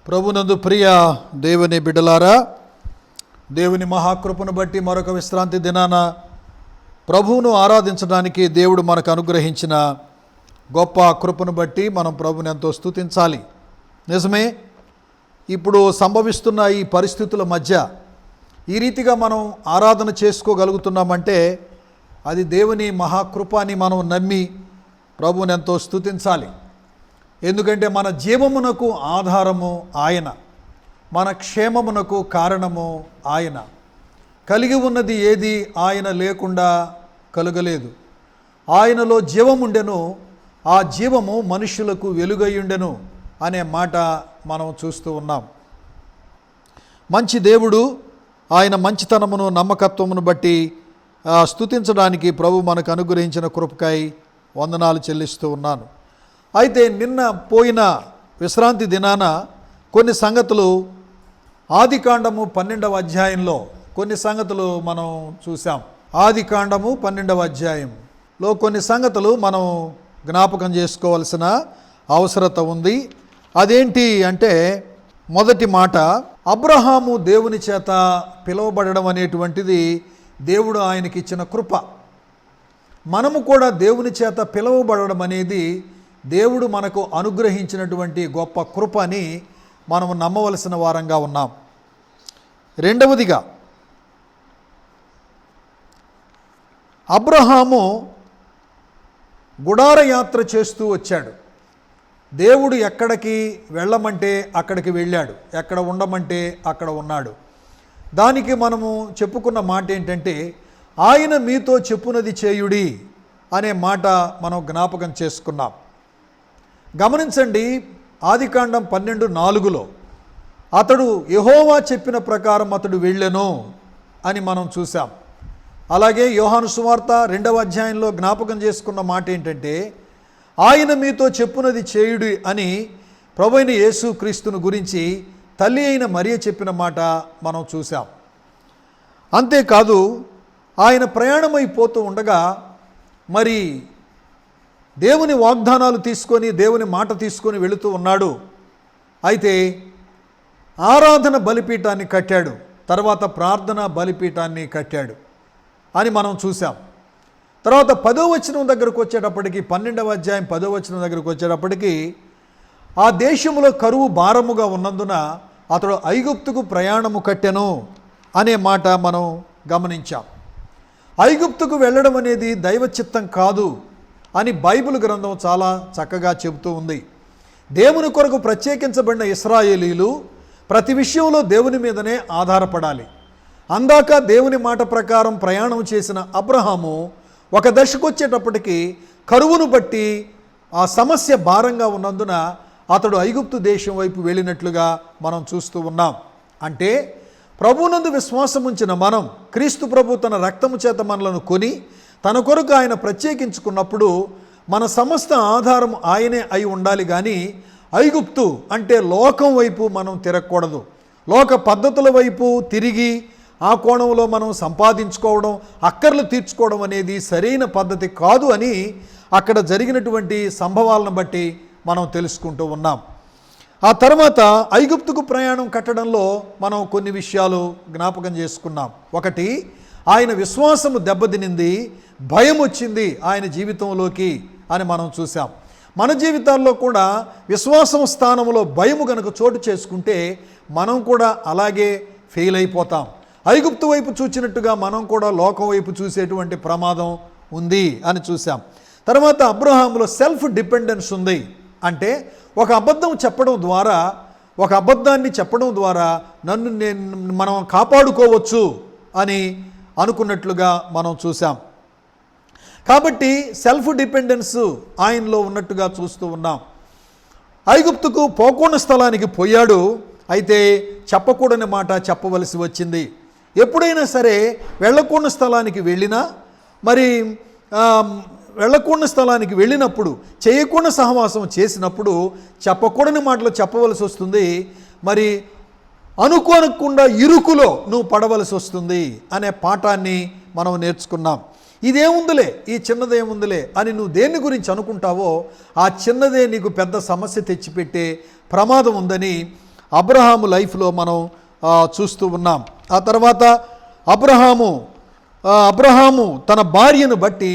ప్రభునందు ప్రియ దేవుని బిడ్డలారా, దేవుని మహాకృపను బట్టి మరొక విశ్రాంతి దినాన ప్రభువును ఆరాధించడానికి దేవుడు మనకు అనుగ్రహించిన గొప్ప కృపను బట్టి మనం ప్రభుని ఎంతో స్తుతించాలి. నిజమే, ఇప్పుడు సంభవిస్తున్న ఈ పరిస్థితుల మధ్య ఈ రీతిగా మనం ఆరాధన చేసుకోగలుగుతున్నామంటే అది దేవుని మహాకృప అని మనం నమ్మి ప్రభుని ఎంతో స్తుతించాలి. ఎందుకంటే మన జీవమునకు ఆధారము ఆయన, మన క్షేమమునకు కారణము ఆయన. కలిగి ఉన్నది ఏది ఆయన లేకుండా కలుగలేదు. ఆయనలో జీవముండెను, ఆ జీవము మనుషులకు వెలుగయ్యుండెను అనే మాట మనం చూస్తూ ఉన్నాం. మంచి దేవుడు, ఆయన మంచితనమును నమ్మకత్వమును బట్టి స్తుతించడానికి ప్రభు మనకు అనుగ్రహించిన కృపకై వందనాలు చెల్లిస్తూ ఉన్నాను. అయితే నిన్న పోయిన విశ్రాంతి దినాన కొన్ని సంగతులు ఆదికాండము 12వ అధ్యాయంలో కొన్ని సంగతులు మనం చూసాం. ఆదికాండము 12వ అధ్యాయంలో కొన్ని సంగతులు మనం జ్ఞాపకం చేసుకోవాల్సిన అవసరత ఉంది. అదేంటి అంటే, మొదటి మాట, అబ్రహాము దేవుని చేత పిలువబడడం అనేటువంటిది దేవుడు ఆయనకి ఇచ్చిన కృప. మనము కూడా దేవుని చేత పిలువబడడం అనేది దేవుడు మనకు అనుగ్రహించినటువంటి గొప్ప కృప అని మనం నమ్మవలసిన వారంగా ఉన్నాం. రెండవదిగా, అబ్రహాము గుడార యాత్ర చేస్తూ వచ్చాడు. దేవుడు ఎక్కడికి వెళ్ళమంటే అక్కడికి వెళ్ళాడు, ఎక్కడ ఉండమంటే అక్కడ ఉన్నాడు. దానికి మనము చెప్పుకున్న మాట ఏంటంటే, ఆయన మీతో చెప్పునది చేయుడి అనే మాట మనం జ్ఞాపకం చేసుకున్నాం. గమనించండి, ఆదికాండం 12:4 అతడు యెహోవా చెప్పిన ప్రకారం అతడు వెళ్ళెను అని మనం చూసాం. అలాగే యోహాను సువార్త 2వ అధ్యాయంలో జ్ఞాపకం చేసుకున్న మాట ఏంటంటే, ఆయన మీతో చెప్పునది చేయుడి అని ప్రభువైన యేసు క్రీస్తును గురించి తల్లి అయిన మరియ చెప్పిన మాట మనం చూసాం. అంతేకాదు, ఆయన ప్రయాణమైపోతూ ఉండగా మరి దేవుని వాగ్దానాలు తీసుకొని, దేవుని మాట తీసుకొని వెళుతూ ఉన్నాడు. అయితే ఆరాధన బలిపీఠాన్ని కట్టాడు, తర్వాత ప్రార్థన బలిపీఠాన్ని కట్టాడు అని మనం చూసాం. తర్వాత 10వ వచనం దగ్గరకు వచ్చేటప్పటికి, 12వ అధ్యాయం 10వ వచనం దగ్గరకు వచ్చేటప్పటికి, ఆ దేశంలో కరువు భారముగా ఉన్నందున అతడు ఐగుప్తుకు ప్రయాణము కట్టెను అనే మాట మనం గమనించాం. ఐగుప్తుకు వెళ్ళడం అనేది దైవ చిత్తం కాదు అని బైబిల్ గ్రంథం చాలా చక్కగా చెబుతూ ఉంది. దేవుని కొరకు ప్రత్యేకించబడిన ఇశ్రాయేలీలు ప్రతి విషయంలో దేవుని మీదనే ఆధారపడాలి. అందాక దేవుని మాట ప్రకారం ప్రయాణం చేసిన అబ్రహాము ఒక దశకు వచ్చేటప్పటికి కరువును బట్టి ఆ సమస్య భారంగా ఉన్నందున అతడు ఐగుప్తు దేశం వైపు వెళ్ళినట్లుగా మనం చూస్తూ ఉన్నాం. అంటే ప్రభువునందు విశ్వాసం ఉంచిన మనం, క్రీస్తు ప్రభు తన రక్తము చేత మనలను కొని తన కొరకు ఆయన ప్రత్యేకించుకున్నప్పుడు మన సమస్త ఆధారం ఆయనే అయి ఉండాలి. కానీ ఐగుప్తు అంటే లోకం వైపు మనం తిరగకూడదు. లోక పద్ధతుల వైపు తిరిగి ఆ కోణంలో మనం సంపాదించుకోవడం, అక్కర్లు తీర్చుకోవడం అనేది సరైన పద్ధతి కాదు అని అక్కడ జరిగినటువంటి సంభవాలను బట్టి మనం తెలుసుకుంటూ ఉన్నాం. ఆ తర్వాత ఐగుప్తుకు ప్రయాణం కట్టడంలో మనం కొన్ని విషయాలు జ్ఞాపకం చేసుకున్నాం. ఒకటి, ఆయన విశ్వాసము దెబ్బతినింది, భయం వచ్చింది ఆయన జీవితంలోకి అని మనం చూసాం. మన జీవితాల్లో కూడా విశ్వాసం స్థానంలో భయము కనుక చోటు చేసుకుంటే మనం కూడా అలాగే ఫెయిల్ అయిపోతాం. ఐగుప్తు వైపు చూచినట్టుగా మనం కూడా లోకం వైపు చూసేటువంటి ప్రమాదం ఉంది అని చూసాం. తర్వాత అబ్రహాములో సెల్ఫ్ డిపెండెన్స్ ఉంది. అంటే ఒక అబద్ధాన్ని చెప్పడం ద్వారా మనం కాపాడుకోవచ్చు అని అనుకున్నట్లుగా మనం చూసాం. కాబట్టి సెల్ఫ్ డిపెండెన్స్ ఆయనలో ఉన్నట్టుగా చూస్తూ ఉన్నాం. ఐగుప్తుకు పోకుండా స్థలానికి పోయాడు, అయితే చెప్పకూడని మాట చెప్పవలసి వచ్చింది. ఎప్పుడైనా సరే వెళ్ళకూడని స్థలానికి వెళ్ళినా, మరి వెళ్ళకూడని స్థలానికి వెళ్ళినప్పుడు, చేయకుండా సహవాసం చేసినప్పుడు చెప్పకూడని మాటలు చెప్పవలసి వస్తుంది. మరి అనుకోనకుండా ఇరుకులో నువ్వు పడవలసి వస్తుంది అనే పాఠాన్ని మనం నేర్చుకున్నాం. ఇదేముందిలే, ఈ చిన్నదేముందిలే అని నువ్వు దేని గురించి అనుకుంటావో ఆ చిన్నదే నీకు పెద్ద సమస్య తెచ్చిపెట్టే ప్రమాదం ఉందని అబ్రహాము లైఫ్లో మనం చూస్తూ ఉన్నాం. ఆ తర్వాత అబ్రహాము తన భార్యను బట్టి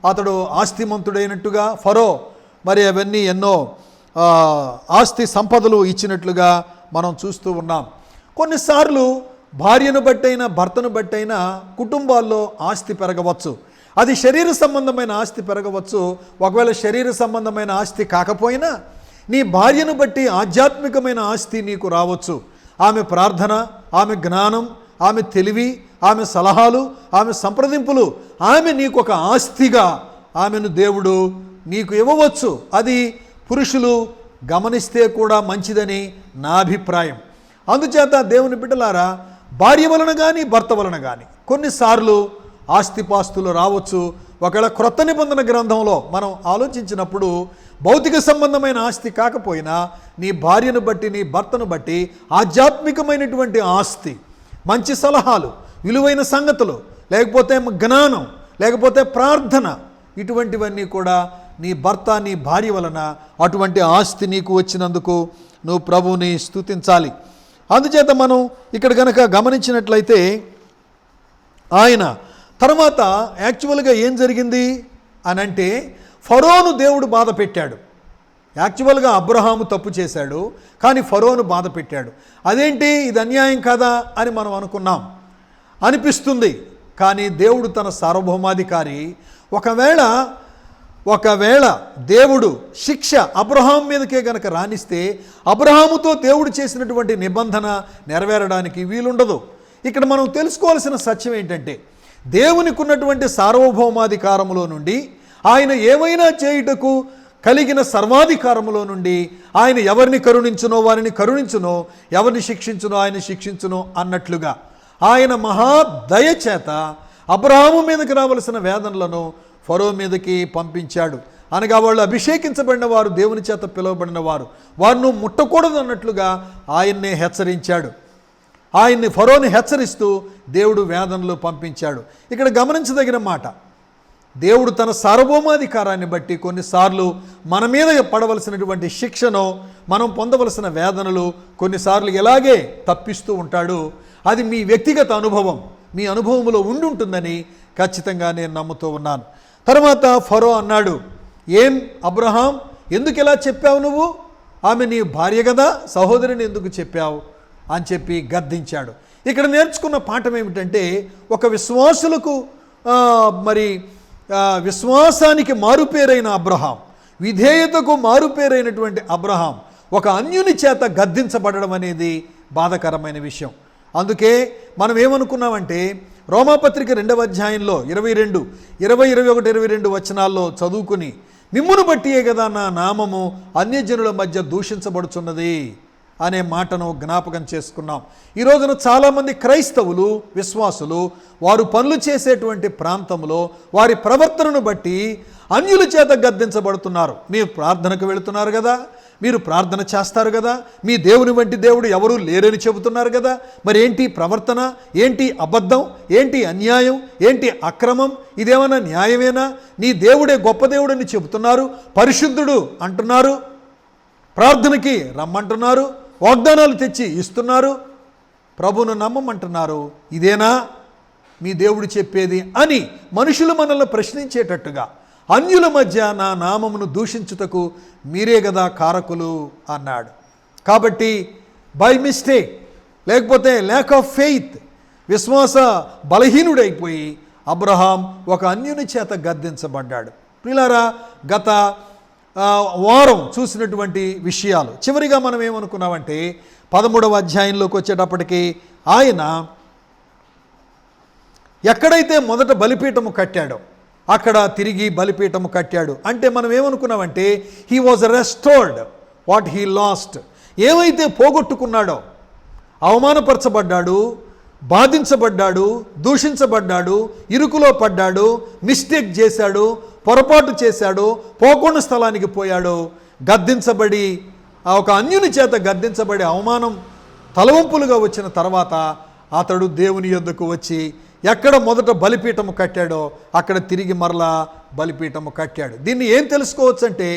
అతడు ఆస్తిమంతుడైనట్టుగా, ఫరో మరి అవన్నీ ఎన్నో ఆస్తి సంపదలు ఇచ్చినట్లుగా మనం చూస్తూ ఉన్నాం. కొన్నిసార్లు భార్యను బట్టైనా భర్తను బట్టైనా కుటుంబాల్లో ఆస్తి పెరగవచ్చు. అది శరీర సంబంధమైన ఆస్తి పెరగవచ్చు. ఒకవేళ శరీర సంబంధమైన ఆస్తి కాకపోయినా నీ భార్యను బట్టి ఆధ్యాత్మికమైన ఆస్తి నీకు రావచ్చు. ఆమె ప్రార్థన, ఆమె జ్ఞానం, ఆమె తెలివి, ఆమె సలహాలు, ఆమె సంప్రదింపులు, ఆమె నీకు ఒక ఆస్తిగా ఆమెను దేవుడు నీకు ఇవ్వవచ్చు. అది పురుషులు గమనిస్తే కూడా మంచిదని నా అభిప్రాయం. అందుచేత దేవుని బిడ్డలారా, భార్య వలన కానీ భర్త వలన కానీ కొన్నిసార్లు ఆస్తిపాస్తులు రావచ్చు. ఒకవేళ క్రొత్త నిబంధన గ్రంథంలో మనం ఆలోచించినప్పుడు భౌతిక సంబంధమైన ఆస్తి కాకపోయినా నీ భార్యను బట్టి, నీ భర్తను బట్టి ఆధ్యాత్మికమైనటువంటి ఆస్తి, మంచి సలహాలు, విలువైన సంగతులు, లేకపోతే జ్ఞానం, లేకపోతే ప్రార్థన, ఇటువంటివన్నీ కూడా నీ భర్త, నీ భార్య వలన అటువంటి ఆస్తి నీకు వచ్చినందుకు నువ్వు ప్రభువుని స్తుతించాలి. అందుచేత మనం ఇక్కడ కనుక గమనించినట్లయితే ఆయన తర్వాత యాక్చువల్గా ఏం జరిగింది అని అంటే, ఫరోను దేవుడు బాధ పెట్టాడు. యాక్చువల్గా అబ్రహాము తప్పు చేశాడు, కానీ ఫరోను బాధ పెట్టాడు. అదేంటి, ఇది అన్యాయం కదా అని మనం అనిపిస్తుంది. కానీ దేవుడు తన సార్వభౌమాధికారి. ఒకవేళ దేవుడు శిక్ష అబ్రహాం మీదకే గనక రానిస్తే అబ్రహాముతో దేవుడు చేసినటువంటి నిబంధన నెరవేరడానికి వీలుండదు. ఇక్కడ మనం తెలుసుకోవాల్సిన సత్యం ఏంటంటే, దేవునికి ఉన్నటువంటి సార్వభౌమాధికారములో నుండి, ఆయన ఏమైనా చేయుటకు కలిగిన సర్వాధికారములో నుండి ఆయన ఎవరిని కరుణించునో వారిని కరుణించునో, ఎవరిని శిక్షించునో ఆయన శిక్షించునో అన్నట్లుగా ఆయన మహాదయ చేత అబ్రహాము మీదకి రావలసిన వేదనలను ఫరో మీదకి పంపించాడు. అనగా వాళ్ళు అభిషేకించబడిన వారు, దేవుని చేత పిలువబడిన వారు, వారిని ముట్టకూడదు అన్నట్లుగా ఆయన్నే హెచ్చరించాడు. ఫరోని హెచ్చరిస్తూ దేవుడు వేదనలు పంపించాడు. ఇక్కడ గమనించదగిన మాట, దేవుడు తన సార్వభౌమాధికారాన్ని బట్టి కొన్నిసార్లు మన మీద పడవలసినటువంటి శిక్షను, మనం పొందవలసిన వేదనలు కొన్నిసార్లు ఎలాగే తప్పిస్తూ ఉంటాడు. అది మీ వ్యక్తిగత అనుభవం, మీ అనుభవంలో ఉంటుందని ఖచ్చితంగా నేను నమ్ముతూ ఉన్నాను. తర్వాత ఫరో అన్నాడు, ఏం అబ్రహాం, ఎందుకు ఇలా చెప్పావు నువ్వు? ఆమె నీ భార్య కదా, సహోదరిని ఎందుకు చెప్పావు అని చెప్పి గద్దించాడు. ఇక్కడ నేర్చుకున్న పాఠం ఏమిటంటే, ఒక విశ్వాసులకు విశ్వాసానికి మారుపేరైన అబ్రహాం, విధేయతకు మారుపేరైనటువంటి అబ్రహాం ఒక అన్యుని చేత గద్దించబడడం అనేది బాధాకరమైన విషయం. అందుకే మనం ఏమనుకున్నామంటే, రోమాపత్రిక 2వ అధ్యాయంలో 22, 21, 22 వచనాల్లో చదువుకుని, మిమ్మును బట్టియే కదా నా నామము అన్యజనుల మధ్య దూషించబడుచున్నది అనే మాటను జ్ఞాపకం చేసుకున్నాం. ఈ రోజున చాలామంది క్రైస్తవులు, విశ్వాసులు వారు పనులు చేసేటువంటి ప్రాంతంలో వారి ప్రవర్తనను బట్టి అన్యుల చేత గద్దించబడుతున్నారు. మీరు ప్రార్థనకు వెళుతున్నారు కదా, మీరు ప్రార్థన చేస్తారు కదా, మీ దేవుని వంటి దేవుడు ఎవరూ లేరని చెబుతున్నారు కదా, మరి ఏంటి ప్రవర్తన, ఏంటి అబద్ధం, ఏంటి అన్యాయం, ఏంటి అక్రమం, ఇదేమన్నా న్యాయమేనా? నీ దేవుడే గొప్ప దేవుడని చెబుతున్నారు, పరిశుద్ధుడు అంటున్నారు, ప్రార్థనకి రమ్మంటున్నారు, వాగ్దానాలు తెచ్చి ఇస్తున్నారు, ప్రభువును నమ్మమంటున్నారు, ఇదేనా మీ దేవుడు చెప్పేది అని మనుషులు మనల్ని ప్రశ్నించేటట్టుగా, అన్యుల మధ్య నా నామమును దూషించుటకు మీరే కదా కారకులు అన్నాడు. కాబట్టి బై మిస్టేక్ లేకపోతే ల్యాక్ ఆఫ్ ఫెయిత్, విశ్వాస బలహీనుడైపోయి అబ్రహాం ఒక అన్యుని చేత గద్దించబడ్డాడు. ప్రియులారా, గత వారం చూసినటువంటి విషయాలు చివరిగా మనం ఏమనుకున్నామంటే 13వ అధ్యాయంలోకి వచ్చేటప్పటికి ఆయన ఎక్కడైతే మొదట బలిపీఠము కట్టాడో అక్కడ తిరిగి బలిపీఠము కట్టాడు. అంటే మనం ఏమనుకున్నామంటే he was restored what he lost. ఏమైతే పోగొట్టుకున్నాడో, అవమానపరచబడ్డాడు, బాధించబడ్డాడు, దూషించబడ్డాడు, ఇరుకులో పడ్డాడు, మిస్టేక్ చేశాడు, పొరపాటు చేశాడు, పోకుండా స్థలానికి పోయాడు, గద్దించబడి ఒక అన్యుని చేత గద్దించబడి అవమానం తలవంపులుగా వచ్చిన తర్వాత అతడు దేవుని యొద్దకు వచ్చి ఎక్కడ మొదట బలిపీఠము కట్టాడో అక్కడ తిరిగి మరలా బలిపీఠము కట్టాడు. దీన్ని ఏం తెలుసుకోవచ్చు అంటే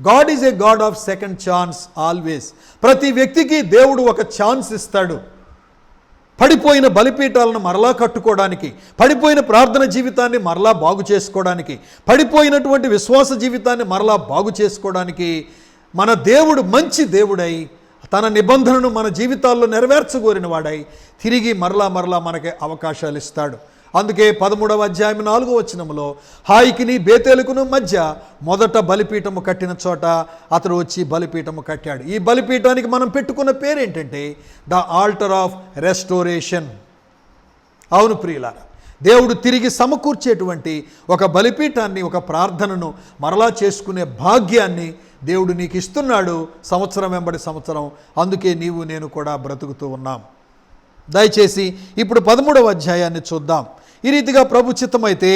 God is a God of second chance always. ప్రతి వ్యక్తికి దేవుడు ఒక ఛాన్స్ ఇస్తాడు. పడిపోయిన బలిపీఠాలను మరలా కట్టుకోవడానికి, పడిపోయిన ప్రార్థన జీవితాన్ని మరలా బాగు చేసుకోవడానికి, పడిపోయినటువంటి విశ్వాస జీవితాన్ని మరలా బాగు చేసుకోవడానికి మన దేవుడు మంచి దేవుడై తన నిబంధనను మన జీవితాల్లో నెరవేర్చగోరిన వాడై తిరిగి మరలా మనకి అవకాశాలు ఇస్తాడు. అందుకే 13వ అధ్యాయం 4వ వచనంలో హాయికిని బేతేలుకును మధ్య మొదట బలిపీఠము కట్టిన చోట అతడు వచ్చి బలిపీఠము కట్టాడు. ఈ బలిపీఠానికి మనం పెట్టుకున్న పేరేంటంటే ద ఆల్టర్ ఆఫ్ రెస్టోరేషన్. అవును ప్రియులారా, దేవుడు తిరిగి సమకూర్చేటువంటి ఒక బలిపీఠాన్ని, ఒక ప్రార్థనను మరలా చేసుకునే భాగ్యాన్ని దేవుడు నీకు ఇస్తున్నాడు సంవత్సరం వెంబడి సంవత్సరం. అందుకే నీవు నేను కూడా బ్రతుకుతూ ఉన్నాం. దయచేసి ఇప్పుడు 13వ అధ్యాయాన్ని చూద్దాం. ఈ రీతిగా ప్రభు చిత్తమైతే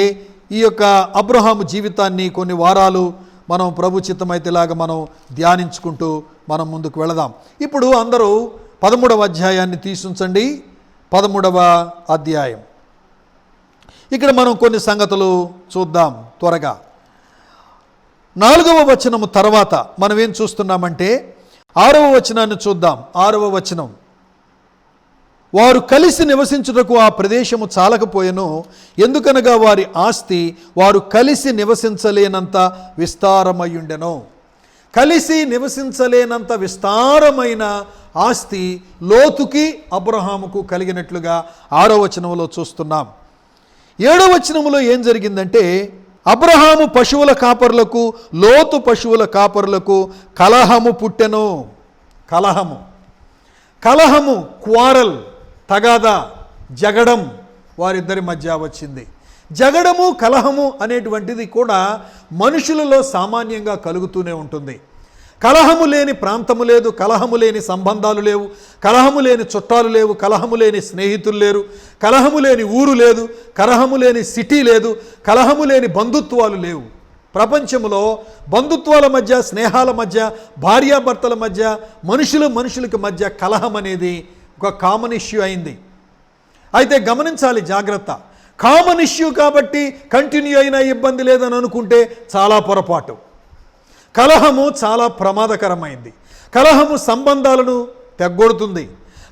ఈ యొక్క అబ్రహాము జీవితాన్ని కొన్ని వారాలు మనం ప్రభు చిత్తమైతేలాగా మనం ధ్యానించుకుంటూ మనం ముందుకు వెళదాం. ఇప్పుడు అందరూ 13వ అధ్యాయాన్ని తీసుంచండి. 13వ అధ్యాయం. ఇక్కడ మనం కొన్ని సంగతులు చూద్దాం త్వరగా. 4వ వచనము తర్వాత మనం ఏం చూస్తున్నామంటే 6వ వచనాన్ని చూద్దాం. 6వ వచనం, వారు కలిసి నివసించుటకు ఆ ప్రదేశము చాలకపోయెను, ఎందుకనగా వారి ఆస్తి వారు కలిసి నివసించలేనంత విస్తారమయ్యుండెను. కలిసి నివసించలేనంత విస్తారమైన ఆస్తి లోతుకి అబ్రహాముకు కలిగినట్లుగా 6వ వచనంలో చూస్తున్నాం. 7వ వచనంలో ఏం జరిగిందంటే అబ్రహాము పశువుల కాపరులకు, లోతు పశువుల కాపరులకు కలహము పుట్టెను. కలహము క్వారల్, తగాదా, జగడం వారిద్దరి మధ్య వచ్చింది. జగడము, కలహము అనేటువంటిది కూడా మనుషులలో సామాన్యంగా కలుగుతూనే ఉంటుంది. కలహము లేని ప్రాంతము లేదు, కలహము లేని సంబంధాలు లేవు, కలహము లేని చుట్టాలు లేవు, కలహము లేని స్నేహితులు లేరు, కలహము లేని ఊరు లేదు, కలహము లేని సిటీ లేదు, కలహము లేని బంధుత్వాలు లేవు. ప్రపంచంలో బంధుత్వాల మధ్య, స్నేహాల మధ్య, భార్యాభర్తల మధ్య, మనుషులకి మధ్య కలహం అనేది ఒక కామన్ ఇష్యూ అయింది. అయితే గమనించాలి, జాగ్రత్త. కామన్ ఇష్యూ కాబట్టి కంటిన్యూ అయినా ఇబ్బంది లేదని అనుకుంటే చాలా పొరపాటు. కలహము చాలా ప్రమాదకరమైంది. కలహము సంబంధాలను తెగ్గొడుతుంది.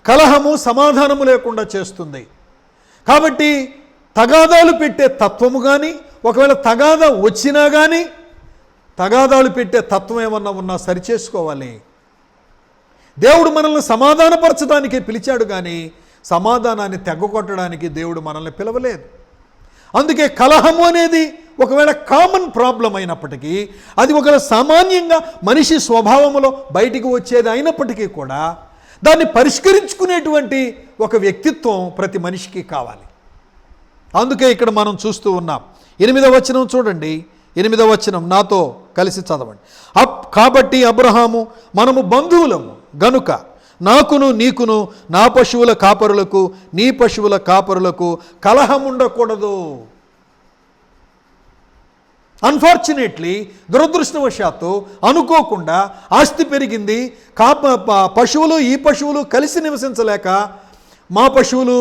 కలహము సమాధానము లేకుండా చేస్తుంది. కాబట్టి తగాదాలు పెట్టే తత్వము కానీ, ఒకవేళ తగాదా వచ్చినా కానీ తగాదాలు పెట్టే తత్వం ఏమన్నా ఉన్నా సరిచేసుకోవాలి. దేవుడు మనల్ని సమాధానపరచడానికి పిలిచాడు కానీ సమాధానాన్ని తెగ్గొట్టడానికి దేవుడు మనల్ని పిలవలేదు. అందుకే కలహము అనేది ఒకవేళ కామన్ ప్రాబ్లం అయినప్పటికీ, అది ఒక సామాన్యంగా మనిషి స్వభావంలో బయటికి వచ్చేది అయినప్పటికీ కూడా దాన్ని పరిష్కరించుకునేటువంటి ఒక వ్యక్తిత్వం ప్రతి మనిషికి కావాలి. అందుకే ఇక్కడ మనం చూస్తూ ఉన్నాం. 8వ వచనం చూడండి. 8వ వచనం నాతో కలిసి చదవండి. కాబట్టి అబ్రహాము, మనము బంధువులము గనుక నాకును నీకును నా పశువుల కాపరులకు నీ పశువుల కాపరులకు కలహం ఉండకూడదు. అన్ఫార్చునేట్లీ, దురదృష్టవశాత్తు అనుకోకుండా ఆస్తి పెరిగింది. పశువులు ఈ పశువులు కలిసి నివసించలేక మా పశువులు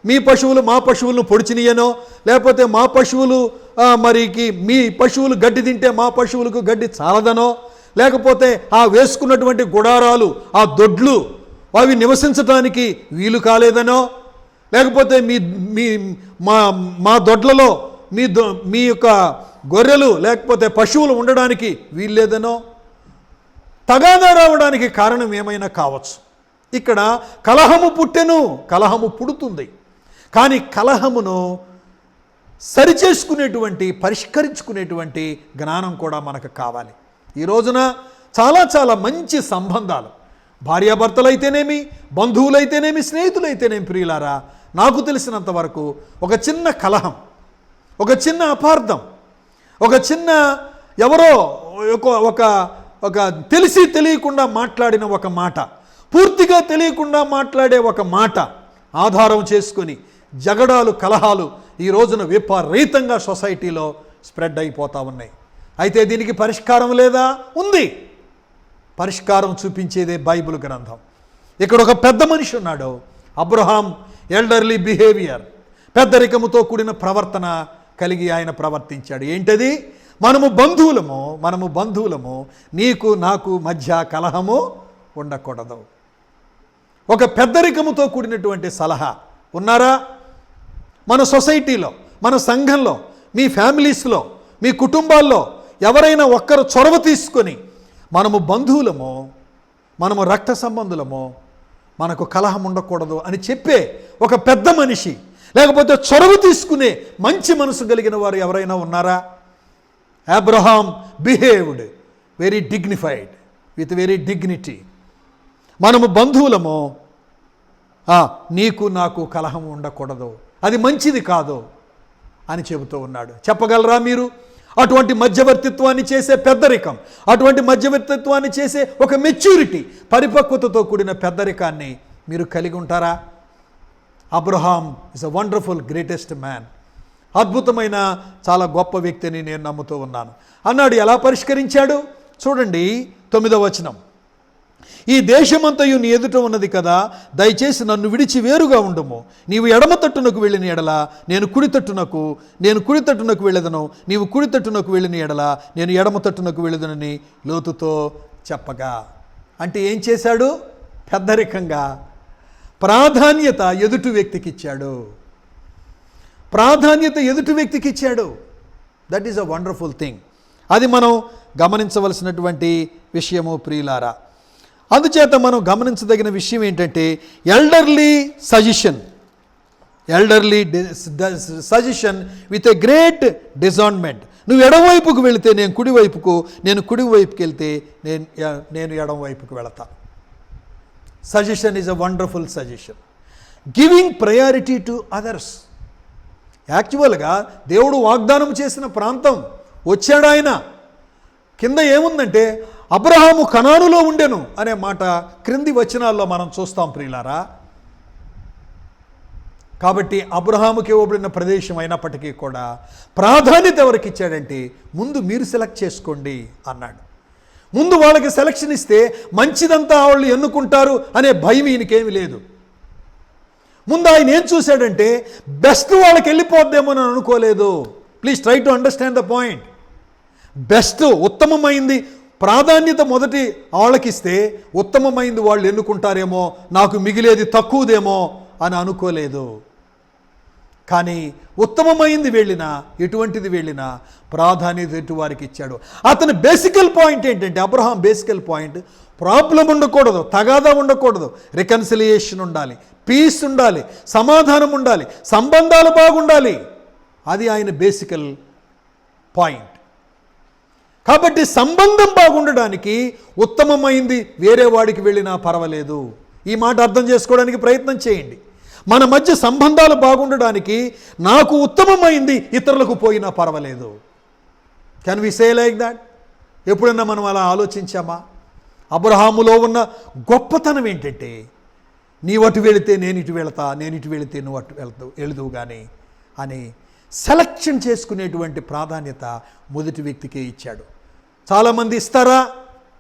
మీ పశువులు మా పశువులను పొడిచినయనో, లేకపోతే మా పశువులు మీ పశువులు గడ్డి తింటే మా పశువులకు గడ్డి చాలదనో, లేకపోతే ఆ వేసుకున్నటువంటి గుడారాలు, ఆ దొడ్లు అవి నివసించడానికి వీలు కాలేదనో, లేకపోతే మా దొడ్లలో మీ యొక్క గొర్రెలు లేకపోతే పశువులు ఉండడానికి వీల్లేదనో, తగాదా రావడానికి కారణం ఏమైనా కావచ్చు. ఇక్కడ కలహము పుట్టెను, కలహము పుడుతుంది. కానీ కలహమును సరిచేసుకునేటువంటి, పరిష్కరించుకునేటువంటి జ్ఞానం కూడా మనకు కావాలి. ఈ రోజున చాలా చాలా మంచి సంబంధాలు, భార్యాభర్తలైతేనేమి, బంధువులైతేనేమి, స్నేహితులైతేనేమి, ప్రియులారా, నాకు తెలిసినంత వరకు ఒక చిన్న కలహం, ఒక చిన్న అపార్థం, ఒక చిన్న ఎవరో ఒక తెలిసి తెలియకుండా మాట్లాడిన ఒక మాట, పూర్తిగా తెలియకుండా మాట్లాడే ఒక మాట ఆధారం చేసుకొని జగడాలు, కలహాలు ఈ రోజున విపరీతంగా సొసైటీలో స్ప్రెడ్ అయిపోతూ ఉన్నాయి. అయితే దీనికి పరిష్కారం లేదా? ఉంది. పరిష్కారం చూపించేదే బైబిల్ గ్రంథం. ఇక్కడ ఒక పెద్ద మనిషి ఉన్నాడు, అబ్రహాం. ఎల్డర్లీ బిహేవియర్, పెద్దరికముతో కూడిన ప్రవర్తన కలిగి ఆయన ప్రవర్తించాడు. ఏంటది? మనము బంధువులము, నీకు నాకు మధ్య కలహము ఉండకూడదు. ఒక పెద్దరికముతో కూడినటువంటి సలహా. ఉన్నారా మన సొసైటీలో, మన సంఘంలో, మీ ఫ్యామిలీస్లో, మీ కుటుంబాల్లో ఎవరైనా ఒక్కరు చొరవ తీసుకొని మనము బంధువులము, మనము రక్త సంబంధులము, మనకు కలహం ఉండకూడదు అని చెప్పే ఒక పెద్ద మనిషి, లేకపోతే చొరవ తీసుకునే మంచి మనసు కలిగిన వారు ఎవరైనా ఉన్నారా? Abraham behaved very dignified, with very dignity. మనము బంధువులము, నీకు నాకు కలహం ఉండకూడదు, అది మంచిది కాదు అని చెబుతూ ఉన్నాడు. చెప్పగలరా మీరు? అటువంటి మధ్యవర్తిత్వాన్ని చేసే పెద్దరికం, అటువంటి మధ్యవర్తిత్వాన్ని చేసే ఒక మెచ్యూరిటీ, పరిపక్వతతో కూడిన పెద్దరికాన్ని మీరు కలిగి ఉంటారా? Abraham is a wonderful greatest man. అద్భుతమైన చాలా గొప్ప వ్యక్తిని నేను నమ్ముతూ ఉన్నాను అన్నాడు. ఎలా పరిష్కరించాడు చూడండి, 9వ వచనం. ఈ దేశమంతయు నీ ఎదుట ఉన్నది కదా, దయచేసి నన్ను విడిచి వేరుగా ఉండుము. నీవు ఎడమ తట్టునకు వెళ్ళిన ఎడల నేను కుడి తట్టునకు వెళ్ళదను, నీవు కుడి తట్టునకు వెళ్ళిన ఎడల నేను ఎడమ తట్టునకు వెళ్ళదనని లోతుతో చెప్పగా. అంటే ఏం చేశాడు? పెద్దరికంగా ప్రాధాన్యత ఎదుటి వ్యక్తికి ఇచ్చాడు. That is a wonderful thing. అది మనం గమనించవలసినటువంటి విషయము ప్రియులారా. అందుచేత మనం గమనించదగిన విషయం ఏంటంటే elderly suggestion with a great discernment. నువ్వు ఎడమవైపుకు వెళితే నేను కుడివైపుకు వెళ్తే నేను ఎడమవైపుకు వెళతాను. Suggestion is a wonderful suggestion. Giving priority to others. యాక్చువల్గా దేవుడు వాగ్దానం చేసిన ప్రాంతం వచ్చాడు ఆయన. కింద ఏముందంటే అబ్రహాము కనానులో ఉండెను అనే మాట క్రింది వచనాల్లో మనం చూస్తాం ప్రియులారా. కాబట్టి అబ్రహాముకి ఇవ్వబడిన ప్రదేశం అయినప్పటికీ కూడా ప్రాధాన్యత ఎవరికి ఇచ్చాడంటే ముందు మీరు సెలెక్ట్ చేసుకోండి అన్నాడు. ముందు వాళ్ళకి సెలక్షన్ ఇస్తే మంచిదంతా వాళ్ళు ఎన్నుకుంటారు అనే భయం ఈయనకేమీ లేదు. ముందు ఆయన ఏం చూశాడంటే బెస్ట్ వాళ్ళకి వెళ్ళిపోద్దేమో అని అనుకోలేదు. Please try to understand the point. Best, ఉత్తమమైంది ప్రాధాన్యత మొదటి వాళ్ళకిస్తే ఉత్తమమైంది వాళ్ళు ఎన్నుకుంటారేమో, నాకు మిగిలేది తక్కువదేమో అని అనుకోలేదు. కానీ ఉత్తమమైంది వెళ్ళినా, ఎటువంటిది వెళ్ళినా ప్రాధాన్యత ఎటు వారికి ఇచ్చాడు. అతని బేసికల్ పాయింట్ ఏంటంటే, అబ్రహాం బేసికల్ పాయింట్, ప్రాబ్లం ఉండకూడదు, తగాదా ఉండకూడదు, రికన్సిలియేషన్ ఉండాలి, పీస్ ఉండాలి, సమాధానం ఉండాలి, సంబంధాలు బాగుండాలి. అది ఆయన బేసికల్ పాయింట్. కాబట్టి సంబంధం బాగుండడానికి ఉత్తమమైంది వేరే వాడికి వెళ్ళినా పర్వాలేదు. ఈ మాట అర్థం చేసుకోవడానికి ప్రయత్నం చేయండి. మన మధ్య సంబంధాలు బాగుండడానికి నాకు ఉత్తమమైంది ఇతరులకు పోయినా పర్వాలేదు. Can we say like that? ఎప్పుడన్నా మనం అలా ఆలోచించామా? అబ్రహాములో ఉన్న గొప్పతనం ఏంటంటే, నీవటు వెళితే నేను ఇటు వెళతా, నేను ఇటు వెళితే నువ్వు అటు వెళుదువు కానీ అని సెలక్షన్ చేసుకునేటువంటి ప్రాధాన్యత మొదటి వ్యక్తికే ఇచ్చాడు. చాలామంది ఇస్తారా?